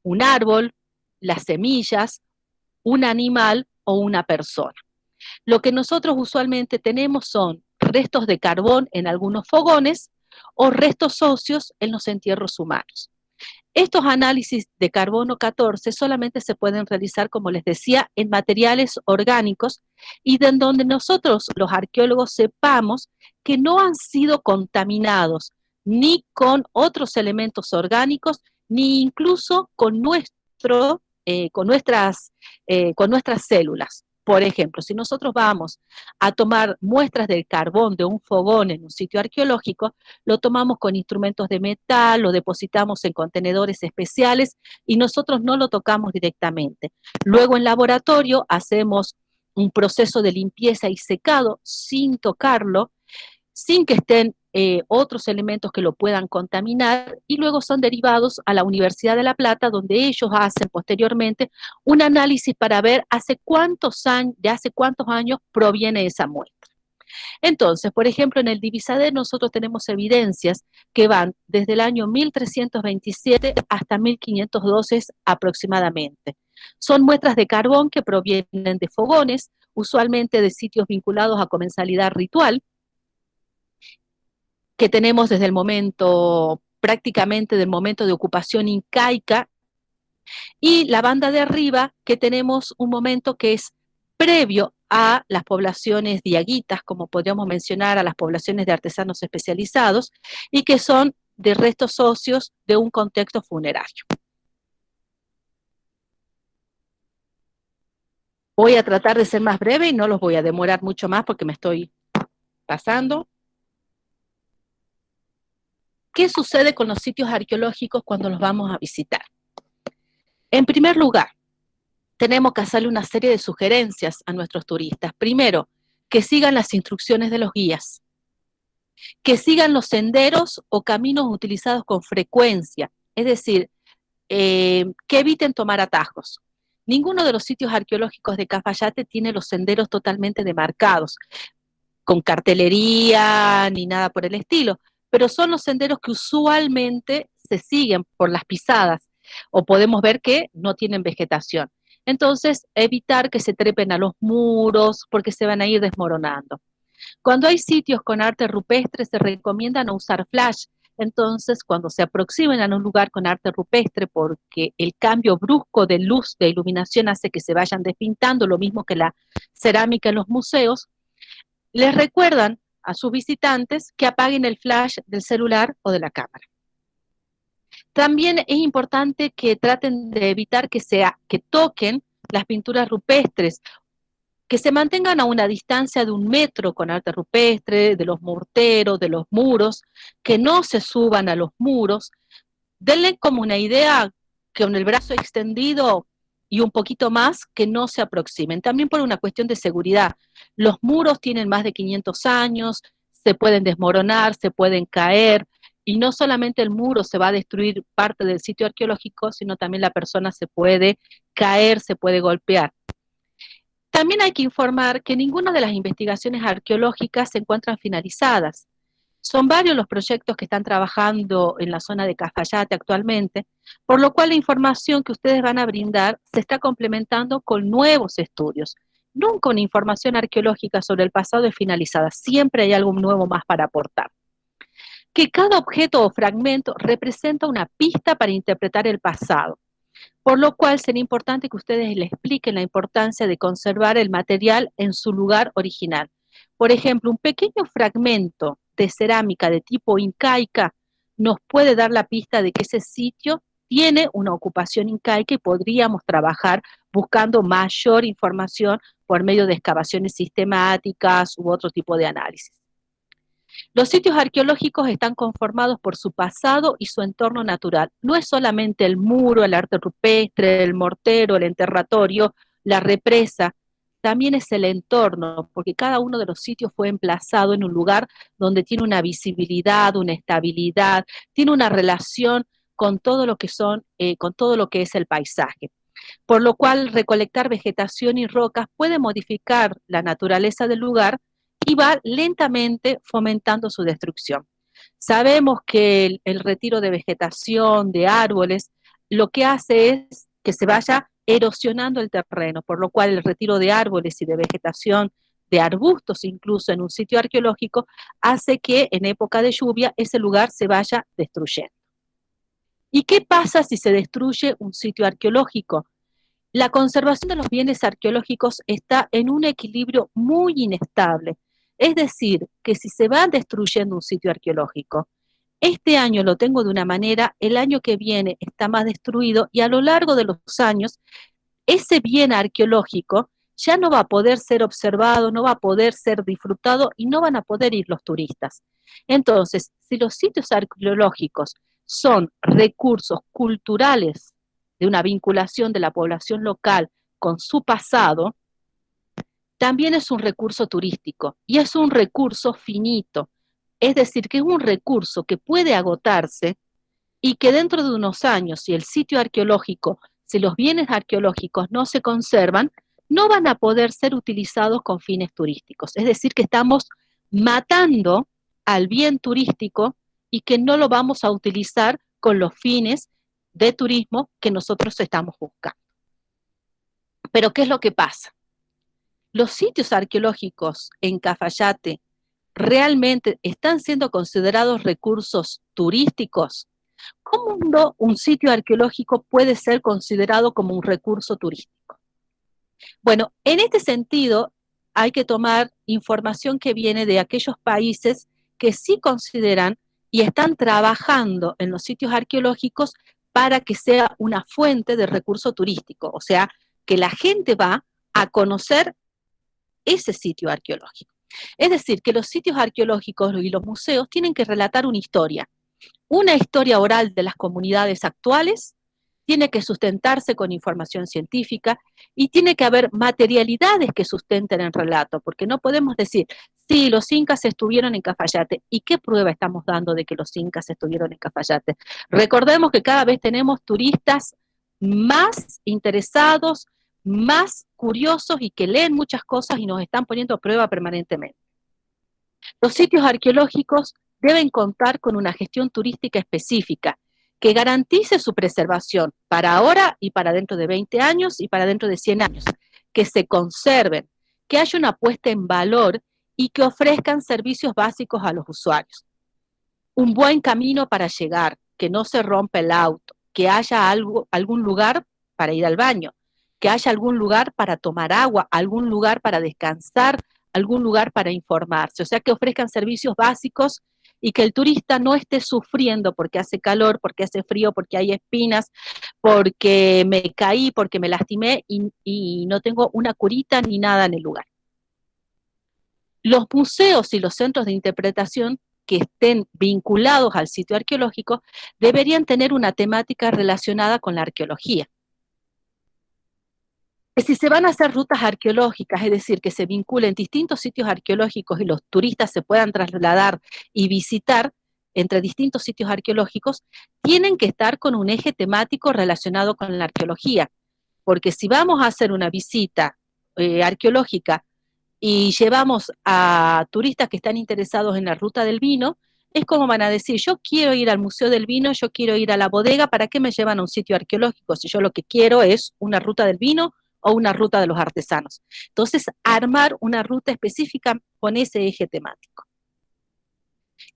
un árbol, las semillas, un animal o una persona. Lo que nosotros usualmente tenemos son restos de carbón en algunos fogones o restos óseos en los entierros humanos. Estos análisis de carbono 14 solamente se pueden realizar, como les decía, en materiales orgánicos y de donde nosotros, los arqueólogos, sepamos que no han sido contaminados ni con otros elementos orgánicos, ni incluso con nuestras células. Por ejemplo, si nosotros vamos a tomar muestras del carbón de un fogón en un sitio arqueológico, lo tomamos con instrumentos de metal, lo depositamos en contenedores especiales y nosotros no lo tocamos directamente. Luego en laboratorio hacemos un proceso de limpieza y secado sin tocarlo, sin que estén otros elementos que lo puedan contaminar, y luego son derivados a la Universidad de La Plata, donde ellos hacen posteriormente un análisis para ver de hace cuántos años proviene esa muestra. Entonces, por ejemplo, en el Divisadero nosotros tenemos evidencias que van desde el año 1327 hasta 1512 aproximadamente. Son muestras de carbón que provienen de fogones, usualmente de sitios vinculados a comensalidad ritual, que tenemos desde el momento, prácticamente del momento de ocupación incaica, y la banda de arriba, que tenemos un momento que es previo a las poblaciones diaguitas, como podríamos mencionar a las poblaciones de artesanos especializados, y que son de restos óseos de un contexto funerario. Voy a tratar de ser más breve y no los voy a demorar mucho más porque me estoy pasando. ¿Qué sucede con los sitios arqueológicos cuando los vamos a visitar? En primer lugar, tenemos que hacerle una serie de sugerencias a nuestros turistas. Primero, que sigan las instrucciones de los guías, que sigan los senderos o caminos utilizados con frecuencia, es decir, que eviten tomar atajos. Ninguno de los sitios arqueológicos de Cafayate tiene los senderos totalmente demarcados, con cartelería ni nada por el estilo, pero son los senderos que usualmente se siguen por las pisadas, o podemos ver que no tienen vegetación. Entonces, evitar que se trepen a los muros porque se van a ir desmoronando. Cuando hay sitios con arte rupestre, se recomienda no usar flash. Entonces, cuando se aproximen a un lugar con arte rupestre, porque el cambio brusco de luz, de iluminación, hace que se vayan despintando, lo mismo que la cerámica en los museos, les recuerdan a sus visitantes que apaguen el flash del celular o de la cámara. También es importante que traten de evitar que toquen las pinturas rupestres, que se mantengan a una distancia de 1 metro con arte rupestre, de los morteros, de los muros, que no se suban a los muros. Denle como una idea que con el brazo extendido y un poquito más, que no se aproximen. También por una cuestión de seguridad. Los muros tienen más de 500 años, se pueden desmoronar, se pueden caer, y no solamente el muro se va a destruir parte del sitio arqueológico, sino también la persona se puede caer, se puede golpear. También hay que informar que ninguna de las investigaciones arqueológicas se encuentran finalizadas. Son varios los proyectos que están trabajando en la zona de Cafayate actualmente, por lo cual la información que ustedes van a brindar se está complementando con nuevos estudios. Nunca una información arqueológica sobre el pasado es finalizada, siempre hay algo nuevo más para aportar. Que cada objeto o fragmento representa una pista para interpretar el pasado, por lo cual sería importante que ustedes le expliquen la importancia de conservar el material en su lugar original. Por ejemplo, un pequeño fragmento de cerámica de tipo incaica nos puede dar la pista de que ese sitio tiene una ocupación incaica y podríamos trabajar buscando mayor información por medio de excavaciones sistemáticas u otro tipo de análisis. Los sitios arqueológicos están conformados por su pasado y su entorno natural. No es solamente el muro, el arte rupestre, el mortero, el enterratorio, la represa, también es el entorno, porque cada uno de los sitios fue emplazado en un lugar donde tiene una visibilidad, una estabilidad, tiene una relación con todo lo que es el paisaje. por lo cual recolectar vegetación y rocas puede modificar la naturaleza del lugar y va lentamente fomentando su destrucción. Sabemos que el retiro de vegetación, de árboles, lo que hace es que se vaya erosionando el terreno, por lo cual el retiro de árboles y de vegetación, de arbustos incluso en un sitio arqueológico, hace que en época de lluvia ese lugar se vaya destruyendo. ¿Y qué pasa si se destruye un sitio arqueológico? La conservación de los bienes arqueológicos está en un equilibrio muy inestable. Es decir, que si se va destruyendo un sitio arqueológico, este año lo tengo de una manera, el año que viene está más destruido y a lo largo de los años ese bien arqueológico ya no va a poder ser observado, no va a poder ser disfrutado y no van a poder ir los turistas. Entonces, si los sitios arqueológicos son recursos culturales de una vinculación de la población local con su pasado, también es un recurso turístico y es un recurso finito, es decir, que es un recurso que puede agotarse y que dentro de unos años, si el sitio arqueológico, si los bienes arqueológicos no se conservan, no van a poder ser utilizados con fines turísticos. Es decir, que estamos matando al bien turístico y que no lo vamos a utilizar con los fines de turismo que nosotros estamos buscando. Pero ¿qué es lo que pasa? Los sitios arqueológicos en Cafayate realmente están siendo considerados recursos turísticos. ¿Cómo un sitio arqueológico puede ser considerado como un recurso turístico? Bueno, en este sentido hay que tomar información que viene de aquellos países que sí consideran y están trabajando en los sitios arqueológicos para que sea una fuente de recurso turístico, o sea, que la gente va a conocer ese sitio arqueológico. Es decir, que los sitios arqueológicos y los museos tienen que relatar una historia oral de las comunidades actuales, tiene que sustentarse con información científica y tiene que haber materialidades que sustenten el relato, porque no podemos decir, sí, los incas estuvieron en Cafayate. ¿Y qué prueba estamos dando de que los incas estuvieron en Cafayate? Recordemos que cada vez tenemos turistas más interesados, más curiosos y que leen muchas cosas y nos están poniendo a prueba permanentemente. Los sitios arqueológicos deben contar con una gestión turística específica que garantice su preservación para ahora y para dentro de 20 años y para dentro de 100 años, que se conserven, que haya una puesta en valor y que ofrezcan servicios básicos a los usuarios. Un buen camino para llegar, que no se rompa el auto, que haya algún lugar para ir al baño, que haya algún lugar para tomar agua, algún lugar para descansar, algún lugar para informarse, o sea, que ofrezcan servicios básicos y que el turista no esté sufriendo porque hace calor, porque hace frío, porque hay espinas, porque me caí, porque me lastimé y no tengo una curita ni nada en el lugar. Los museos y los centros de interpretación que estén vinculados al sitio arqueológico deberían tener una temática relacionada con la arqueología. Si se van a hacer rutas arqueológicas, es decir, que se vinculen distintos sitios arqueológicos y los turistas se puedan trasladar y visitar entre distintos sitios arqueológicos, tienen que estar con un eje temático relacionado con la arqueología, porque si vamos a hacer una visita arqueológica y llevamos a turistas que están interesados en la ruta del vino, es como van a decir, yo quiero ir al Museo del Vino, yo quiero ir a la bodega, ¿para qué me llevan a un sitio arqueológico si yo lo que quiero es una ruta del vino o una ruta de los artesanos? Entonces, armar una ruta específica con ese eje temático.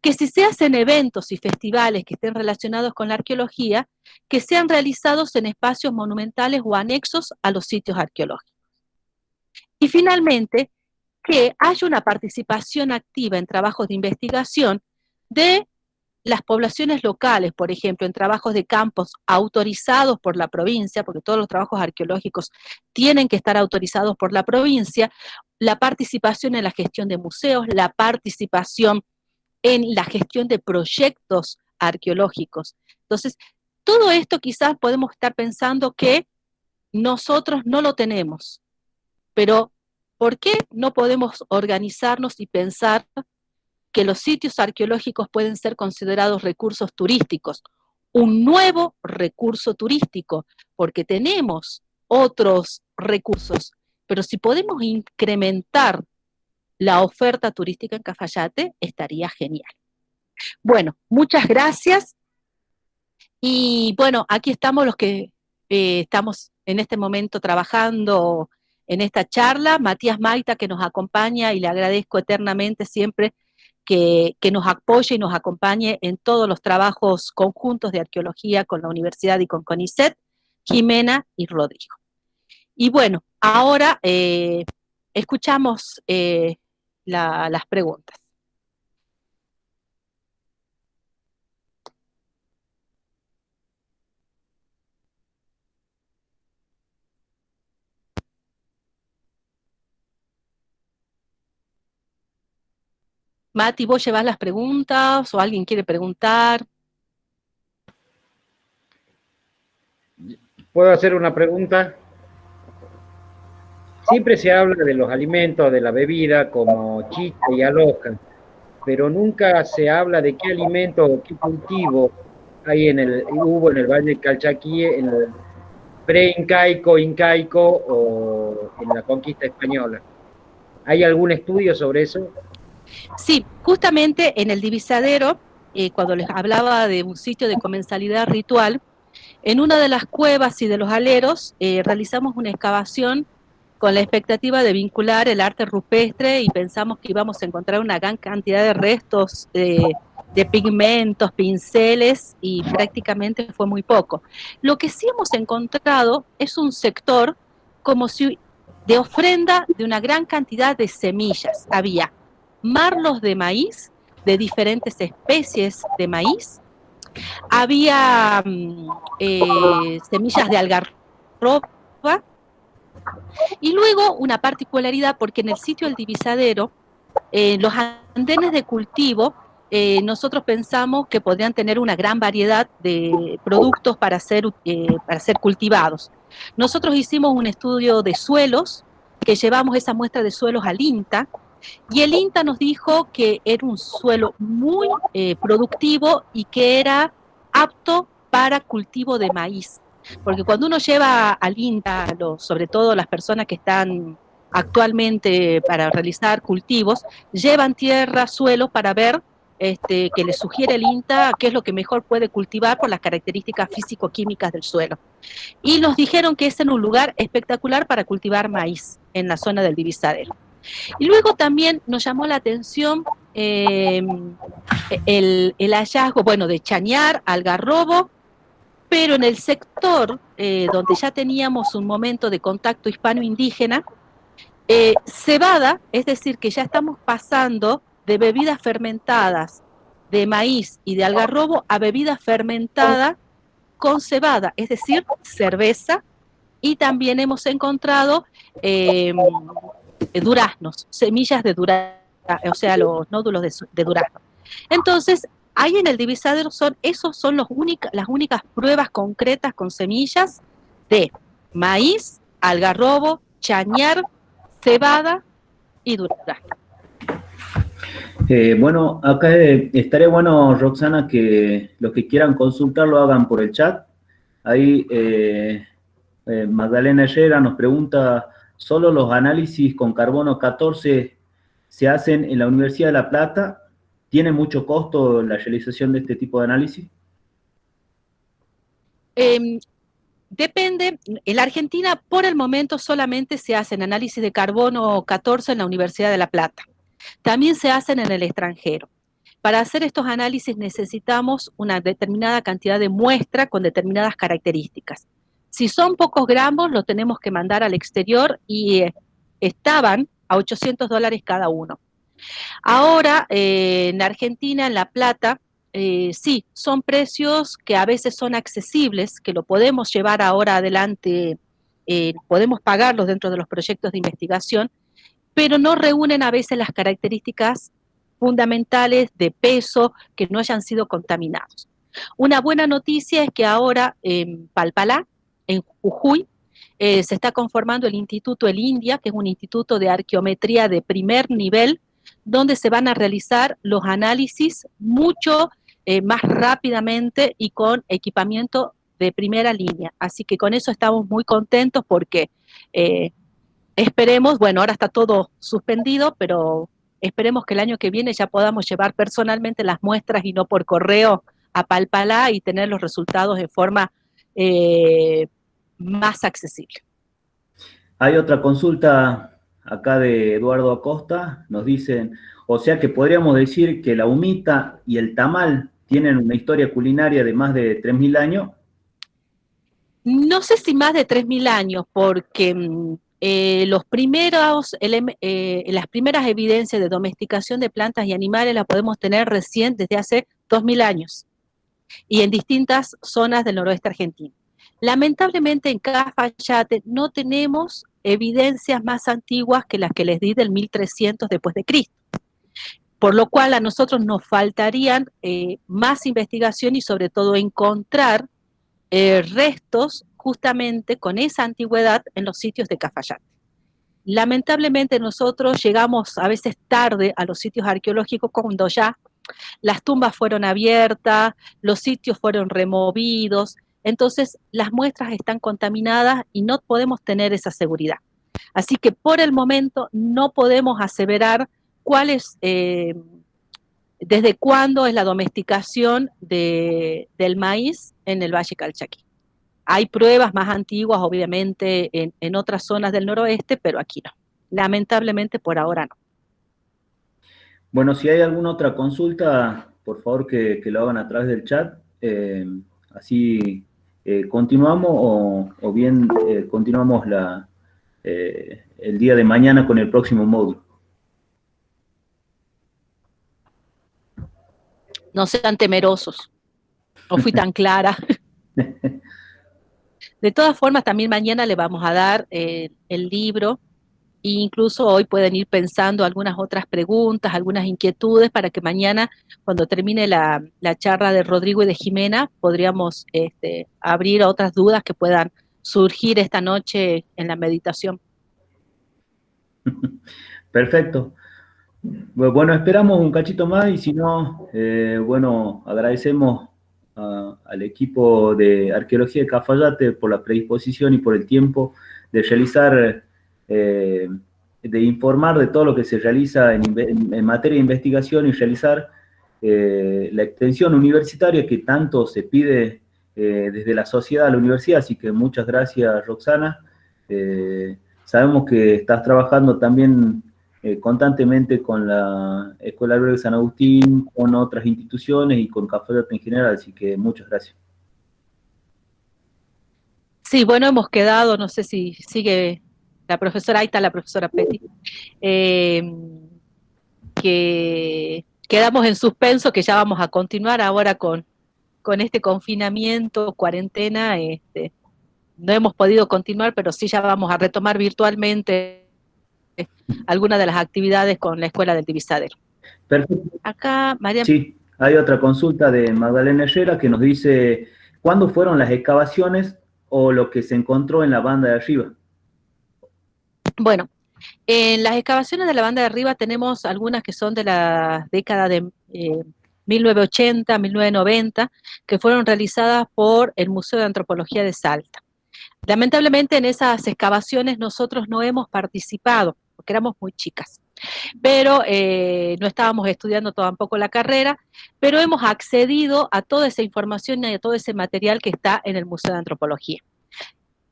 Que si se hacen eventos y festivales que estén relacionados con la arqueología, que sean realizados en espacios monumentales o anexos a los sitios arqueológicos. Y finalmente, que haya una participación activa en trabajos de investigación de las poblaciones locales, por ejemplo, en trabajos de campos autorizados por la provincia, porque todos los trabajos arqueológicos tienen que estar autorizados por la provincia, la participación en la gestión de museos, la participación en la gestión de proyectos arqueológicos. Entonces, todo esto quizás podemos estar pensando que nosotros no lo tenemos, pero ¿por qué no podemos organizarnos y pensar que los sitios arqueológicos pueden ser considerados recursos turísticos? un nuevo recurso turístico, porque tenemos otros recursos, pero si podemos incrementar la oferta turística en Cafayate, estaría genial. Bueno, muchas gracias. Y bueno, aquí estamos los que estamos en este momento trabajando en esta charla. Matías Maita, que nos acompaña, y le agradezco eternamente siempre que nos apoye y nos acompañe en todos los trabajos conjuntos de arqueología con la universidad y con CONICET, Jimena y Rodrigo. Y bueno, ahora escuchamos las preguntas. Mati, ¿vos llevas las preguntas o alguien quiere preguntar? ¿Puedo hacer una pregunta? Siempre se habla de los alimentos, de la bebida, como chicha y aloja, pero nunca se habla de qué alimento o qué cultivo hubo en el Valle del Calchaquí, en el pre-incaico, incaico o en la conquista española. ¿Hay algún estudio sobre eso? Sí, justamente en el Divisadero, cuando les hablaba de un sitio de comensalidad ritual, en una de las cuevas y de los aleros realizamos una excavación con la expectativa de vincular el arte rupestre y pensamos que íbamos a encontrar una gran cantidad de restos de pigmentos, pinceles, y prácticamente fue muy poco. Lo que sí hemos encontrado es un sector como si de ofrenda de una gran cantidad de semillas. Había marlos de maíz, de diferentes especies de maíz, había semillas de algarroba, y luego una particularidad, porque en el sitio del Divisadero, los andenes de cultivo, nosotros pensamos que podrían tener una gran variedad de productos para ser cultivados. Nosotros hicimos un estudio de suelos, que llevamos esa muestra de suelos al INTA, y el INTA nos dijo que era un suelo muy productivo y que era apto para cultivo de maíz. Porque cuando uno lleva al INTA, sobre todo las personas que están actualmente para realizar cultivos, llevan tierra, suelo para ver que les sugiere el INTA qué es lo que mejor puede cultivar por las características físico-químicas del suelo. Y nos dijeron que ese era un lugar espectacular para cultivar maíz en la zona del Divisadero. Y luego también nos llamó la atención el hallazgo, bueno, de chañar, algarrobo, pero en el sector donde ya teníamos un momento de contacto hispano-indígena, cebada, es decir, que ya estamos pasando de bebidas fermentadas de maíz y de algarrobo a bebida fermentada con cebada, es decir, cerveza, y también hemos encontrado duraznos, semillas de durazno, o sea, los nódulos de durazno. Entonces, ahí en el Divisadero son las únicas pruebas concretas con semillas de maíz, algarrobo, chañar, cebada y durazno. Bueno, acá estaría bueno, Roxana, que los que quieran consultar lo hagan por el chat. Ahí Magdalena Herrera nos pregunta, ¿solo los análisis con carbono 14 se hacen en la Universidad de La Plata? ¿Tiene mucho costo la realización de este tipo de análisis? Depende, en la Argentina por el momento solamente se hacen análisis de carbono 14 en la Universidad de La Plata. También se hacen en el extranjero. Para hacer estos análisis necesitamos una determinada cantidad de muestra con determinadas características. Si son pocos gramos, lo tenemos que mandar al exterior y estaban a $800 cada uno. Ahora, en Argentina, en La Plata, sí, son precios que a veces son accesibles, que lo podemos llevar ahora adelante, podemos pagarlos dentro de los proyectos de investigación, pero no reúnen a veces las características fundamentales de peso, que no hayan sido contaminados. Una buena noticia es que ahora en Palpalá, en Jujuy, se está conformando el Instituto El India, que es un instituto de arqueometría de primer nivel, donde se van a realizar los análisis mucho más rápidamente y con equipamiento de primera línea. Así que con eso estamos muy contentos porque esperemos, bueno, ahora está todo suspendido, pero esperemos que el año que viene ya podamos llevar personalmente las muestras y no por correo a Palpalá y tener los resultados de forma más accesible. Hay otra consulta acá de Eduardo Acosta, nos dicen, o sea que podríamos decir que la humita y el tamal tienen una historia culinaria de más de 3.000 años. No sé si más de 3.000 años, porque las primeras evidencias de domesticación de plantas y animales las podemos tener recién desde hace 2.000 años y en distintas zonas del noroeste argentino. Lamentablemente en Cafayate no tenemos evidencias más antiguas que las que les di del 1300 después de Cristo, por lo cual a nosotros nos faltarían más investigación y sobre todo encontrar restos justamente con esa antigüedad en los sitios de Cafayate. Lamentablemente nosotros llegamos a veces tarde a los sitios arqueológicos cuando ya las tumbas fueron abiertas, los sitios fueron removidos, entonces las muestras están contaminadas y no podemos tener esa seguridad. Así que por el momento no podemos aseverar cuál es, desde cuándo es la domesticación del maíz en el Valle Calchaquí. Hay pruebas más antiguas, obviamente, en otras zonas del noroeste, pero aquí no. Lamentablemente por ahora no. Bueno, si hay alguna otra consulta, por favor que lo hagan a través del chat. Así continuamos o bien continuamos el día de mañana con el próximo módulo. No sean temerosos. No fui tan clara. De todas formas, también mañana le vamos a dar el libro e incluso hoy pueden ir pensando algunas otras preguntas, algunas inquietudes para que mañana, cuando termine la charla de Rodrigo y de Jimena, podríamos abrir otras dudas que puedan surgir esta noche en la meditación. Perfecto. Bueno, esperamos un cachito más y si no, bueno, agradecemos al equipo de Arqueología de Cafayate por la predisposición y por el tiempo de realizar, de informar de todo lo que se realiza en materia de investigación y realizar la extensión universitaria que tanto se pide desde la sociedad a la universidad. Así que muchas gracias, Roxana. Sabemos que estás trabajando también constantemente con la Escuela Albergue San Agustín, con otras instituciones y con Cafayate en general, así que muchas gracias. Sí, bueno, hemos quedado, no sé si sigue la profesora, ahí está la profesora Petty, que quedamos en suspenso, que ya vamos a continuar ahora con este confinamiento, cuarentena, no hemos podido continuar, pero sí ya vamos a retomar virtualmente algunas de las actividades con la Escuela del Divisadero. Perfecto. Acá, María. Sí, hay otra consulta de Magdalena Herrera que nos dice, ¿cuándo fueron las excavaciones o lo que se encontró en la banda de arriba? Bueno, en las excavaciones de la banda de arriba tenemos algunas que son de la década de 1980, 1990, que fueron realizadas por el Museo de Antropología de Salta. Lamentablemente en esas excavaciones nosotros no hemos participado, porque éramos muy chicas, pero no estábamos estudiando tampoco la carrera, pero hemos accedido a toda esa información y a todo ese material que está en el Museo de Antropología.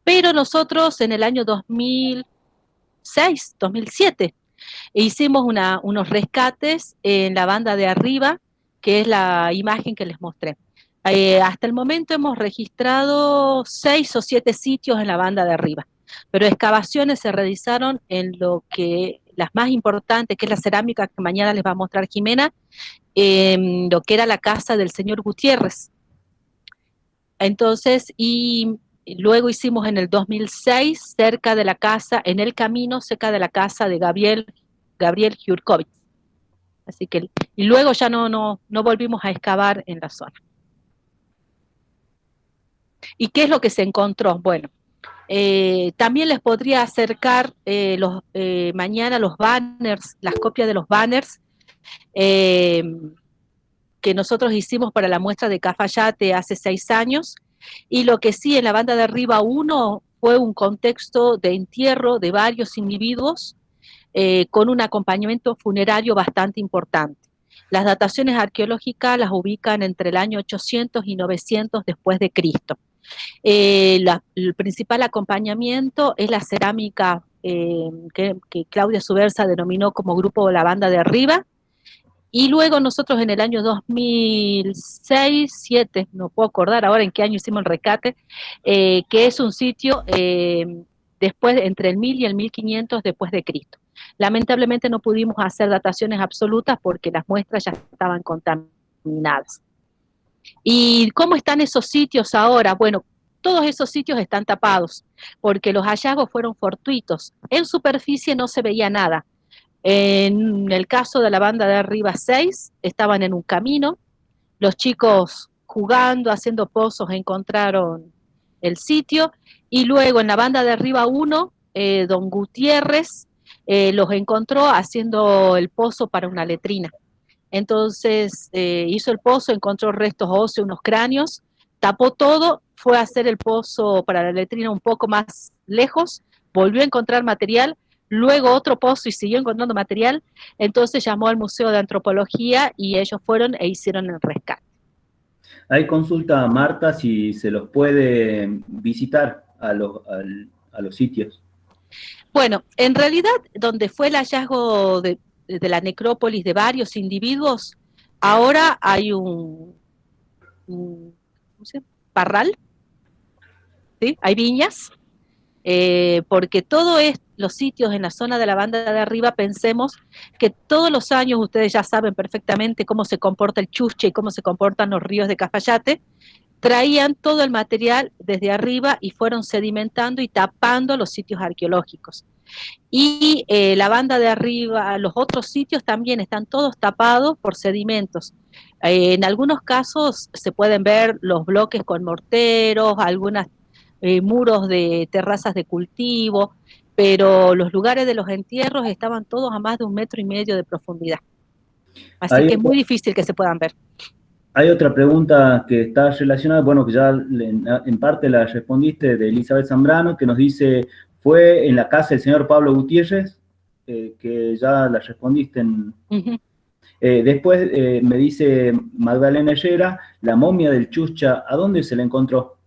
Pero nosotros en el año 2006, 2007, hicimos unos rescates en la banda de arriba, que es la imagen que les mostré. Hasta el momento hemos registrado 6 o 7 sitios en la banda de arriba, pero excavaciones se realizaron en las más importantes, que es la cerámica que mañana les va a mostrar Jimena, en lo que era la casa del señor Gutiérrez. Entonces, y luego hicimos en el 2006, cerca de la casa, en el camino, cerca de la casa de Gabriel Jurkovic. Así que, y luego ya no volvimos a excavar en la zona. ¿Y qué es lo que se encontró? Bueno, también les podría acercar mañana los banners, las copias de los banners, que que nosotros hicimos para la muestra de Cafayate hace 6 años, y lo que sí en la banda de arriba 1 fue un contexto de entierro de varios individuos con un acompañamiento funerario bastante importante. Las dataciones arqueológicas las ubican entre el año 800 y 900 después de Cristo. El principal acompañamiento es la cerámica que Claudia Subersa denominó como grupo La Banda de Arriba, y luego nosotros en el año 2006, 2007, no puedo acordar ahora en qué año hicimos el rescate, que es un sitio después, entre el 1000 y el 1500 después de Cristo. Lamentablemente no pudimos hacer dataciones absolutas porque las muestras ya estaban contaminadas. ¿Y cómo están esos sitios ahora? Bueno, todos esos sitios están tapados porque los hallazgos fueron fortuitos. En superficie no se veía nada. En el caso de la banda de arriba 6, estaban en un camino, los chicos jugando, haciendo pozos, encontraron el sitio, y luego en la banda de arriba 1, don Gutiérrez los encontró haciendo el pozo para una letrina. Entonces hizo el pozo, encontró restos óseos, unos cráneos, tapó todo, fue a hacer el pozo para la letrina un poco más lejos, volvió a encontrar material, luego otro pozo y siguió encontrando material, entonces llamó al Museo de Antropología y ellos fueron e hicieron el rescate. Hay consulta a Marta si se los puede visitar a los sitios. Bueno, en realidad, donde fue el hallazgo de la necrópolis de varios individuos, ahora hay un ¿cómo se llama? Parral, ¿sí? Hay viñas, porque todos los sitios en la zona de la banda de arriba, pensemos que todos los años, ustedes ya saben perfectamente cómo se comporta el Chuche y cómo se comportan los ríos de Cafayate, traían todo el material desde arriba y fueron sedimentando y tapando los sitios arqueológicos. Y la banda de arriba, los otros sitios también están todos tapados por sedimentos. En algunos casos se pueden ver los bloques con morteros, algunos muros de terrazas de cultivo, pero los lugares de los entierros estaban todos a más de 1,5 metros de profundidad. Así que es muy difícil que se puedan ver. Hay otra pregunta que está relacionada, bueno, que ya en parte la respondiste, de Elizabeth Zambrano, que nos dice, ¿fue en la casa del señor Pablo Gutiérrez? Que ya la respondiste en... Después me dice Magdalena Herrera, la momia del Chucha, ¿a dónde se la encontró?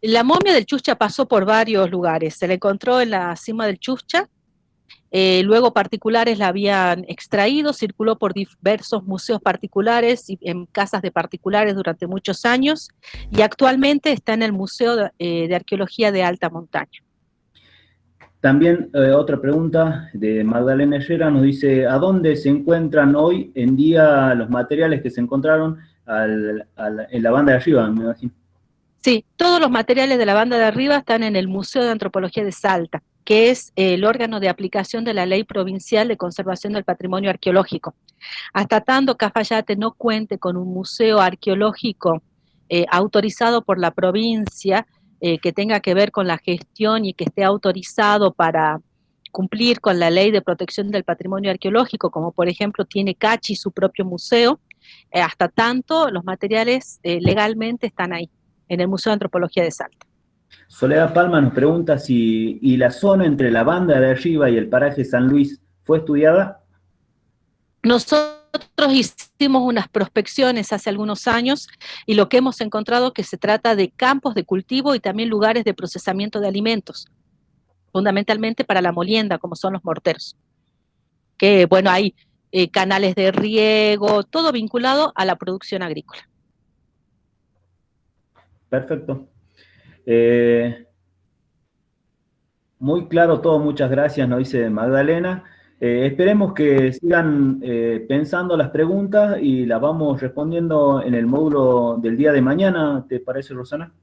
La momia del Chucha pasó por varios lugares, se la encontró en la cima del Chucha, luego particulares la habían extraído, circuló por diversos museos particulares y en casas de particulares durante muchos años, y actualmente está en el Museo de Arqueología de Alta Montaña. También otra pregunta de Magdalena Herrera nos dice, ¿a dónde se encuentran hoy en día los materiales que se encontraron en la banda de arriba, me imagino? Sí, todos los materiales de la banda de arriba están en el Museo de Antropología de Salta, que es el órgano de aplicación de la Ley Provincial de Conservación del Patrimonio Arqueológico. Hasta tanto Cafayate no cuente con un museo arqueológico autorizado por la provincia, que tenga que ver con la gestión y que esté autorizado para cumplir con la Ley de Protección del Patrimonio Arqueológico, como por ejemplo tiene Cachi su propio museo, hasta tanto los materiales legalmente están ahí, en el Museo de Antropología de Salta. Soledad Palma nos pregunta si la zona entre la banda de arriba y el paraje San Luis fue estudiada. Nosotros hicimos unas prospecciones hace algunos años y lo que hemos encontrado es que se trata de campos de cultivo y también lugares de procesamiento de alimentos, fundamentalmente para la molienda, como son los morteros. Que bueno, hay canales de riego, todo vinculado a la producción agrícola. Perfecto. Muy claro todo, muchas gracias, nos dice Magdalena. Esperemos que sigan pensando las preguntas y las vamos respondiendo en el módulo del día de mañana, ¿te parece, Rosana?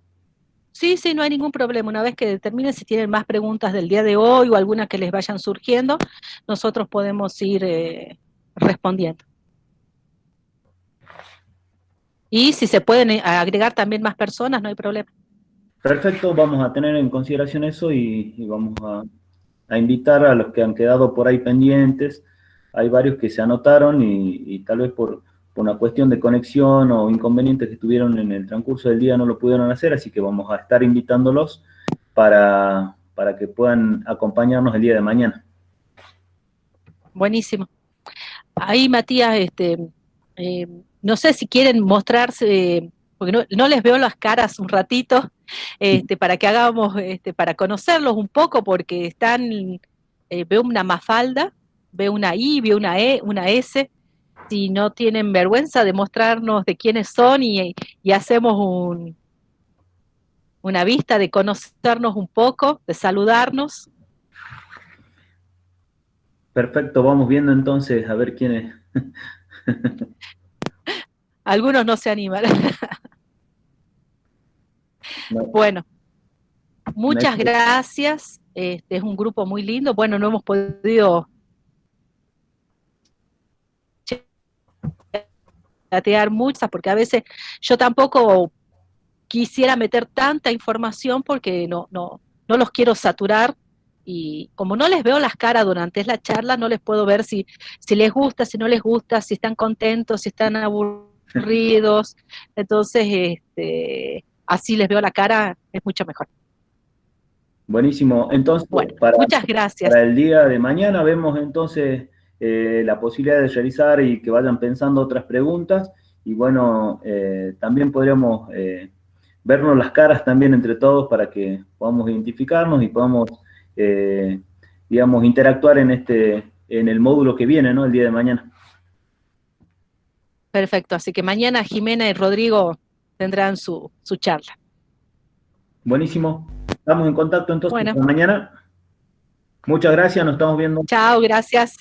Sí, sí, no hay ningún problema. Una vez que determinen si tienen más preguntas del día de hoy o algunas que les vayan surgiendo, nosotros podemos ir respondiendo. Y si se pueden agregar también más personas, no hay problema. Perfecto, vamos a tener en consideración eso y vamos a invitar a los que han quedado por ahí pendientes. Hay varios que se anotaron y tal vez por por una cuestión de conexión o inconvenientes que tuvieron en el transcurso del día no lo pudieron hacer, así que vamos a estar invitándolos para que puedan acompañarnos el día de mañana. Buenísimo. Ahí, Matías, no sé si quieren mostrarse, porque no les veo las caras un ratito, para que hagamos, para conocerlos un poco, porque están, veo una Mafalda, veo una I, veo una E, una S. Si no tienen vergüenza de mostrarnos de quiénes son y hacemos una vista de conocernos un poco, de saludarnos. Perfecto, vamos viendo entonces a ver quiénes. Algunos no se animan. No. Bueno, muchas gracias. Es un grupo muy lindo. Bueno, no hemos podido chatear muchas porque a veces yo tampoco quisiera meter tanta información porque no los quiero saturar, y como no les veo las caras durante la charla, no les puedo ver si les gusta, si no les gusta, si están contentos, si están aburridos. Entonces, así les veo la cara, es mucho mejor. Buenísimo. Entonces, bueno, muchas gracias. Para el día de mañana vemos entonces la posibilidad de realizar y que vayan pensando otras preguntas. Y bueno, también podríamos vernos las caras también entre todos para que podamos identificarnos y podamos, digamos, interactuar en el módulo que viene, ¿no? El día de mañana. Perfecto, así que mañana Jimena y Rodrigo tendrán su charla. Buenísimo. Estamos en contacto entonces bueno. mañana. Muchas gracias, nos estamos viendo. Chao, gracias.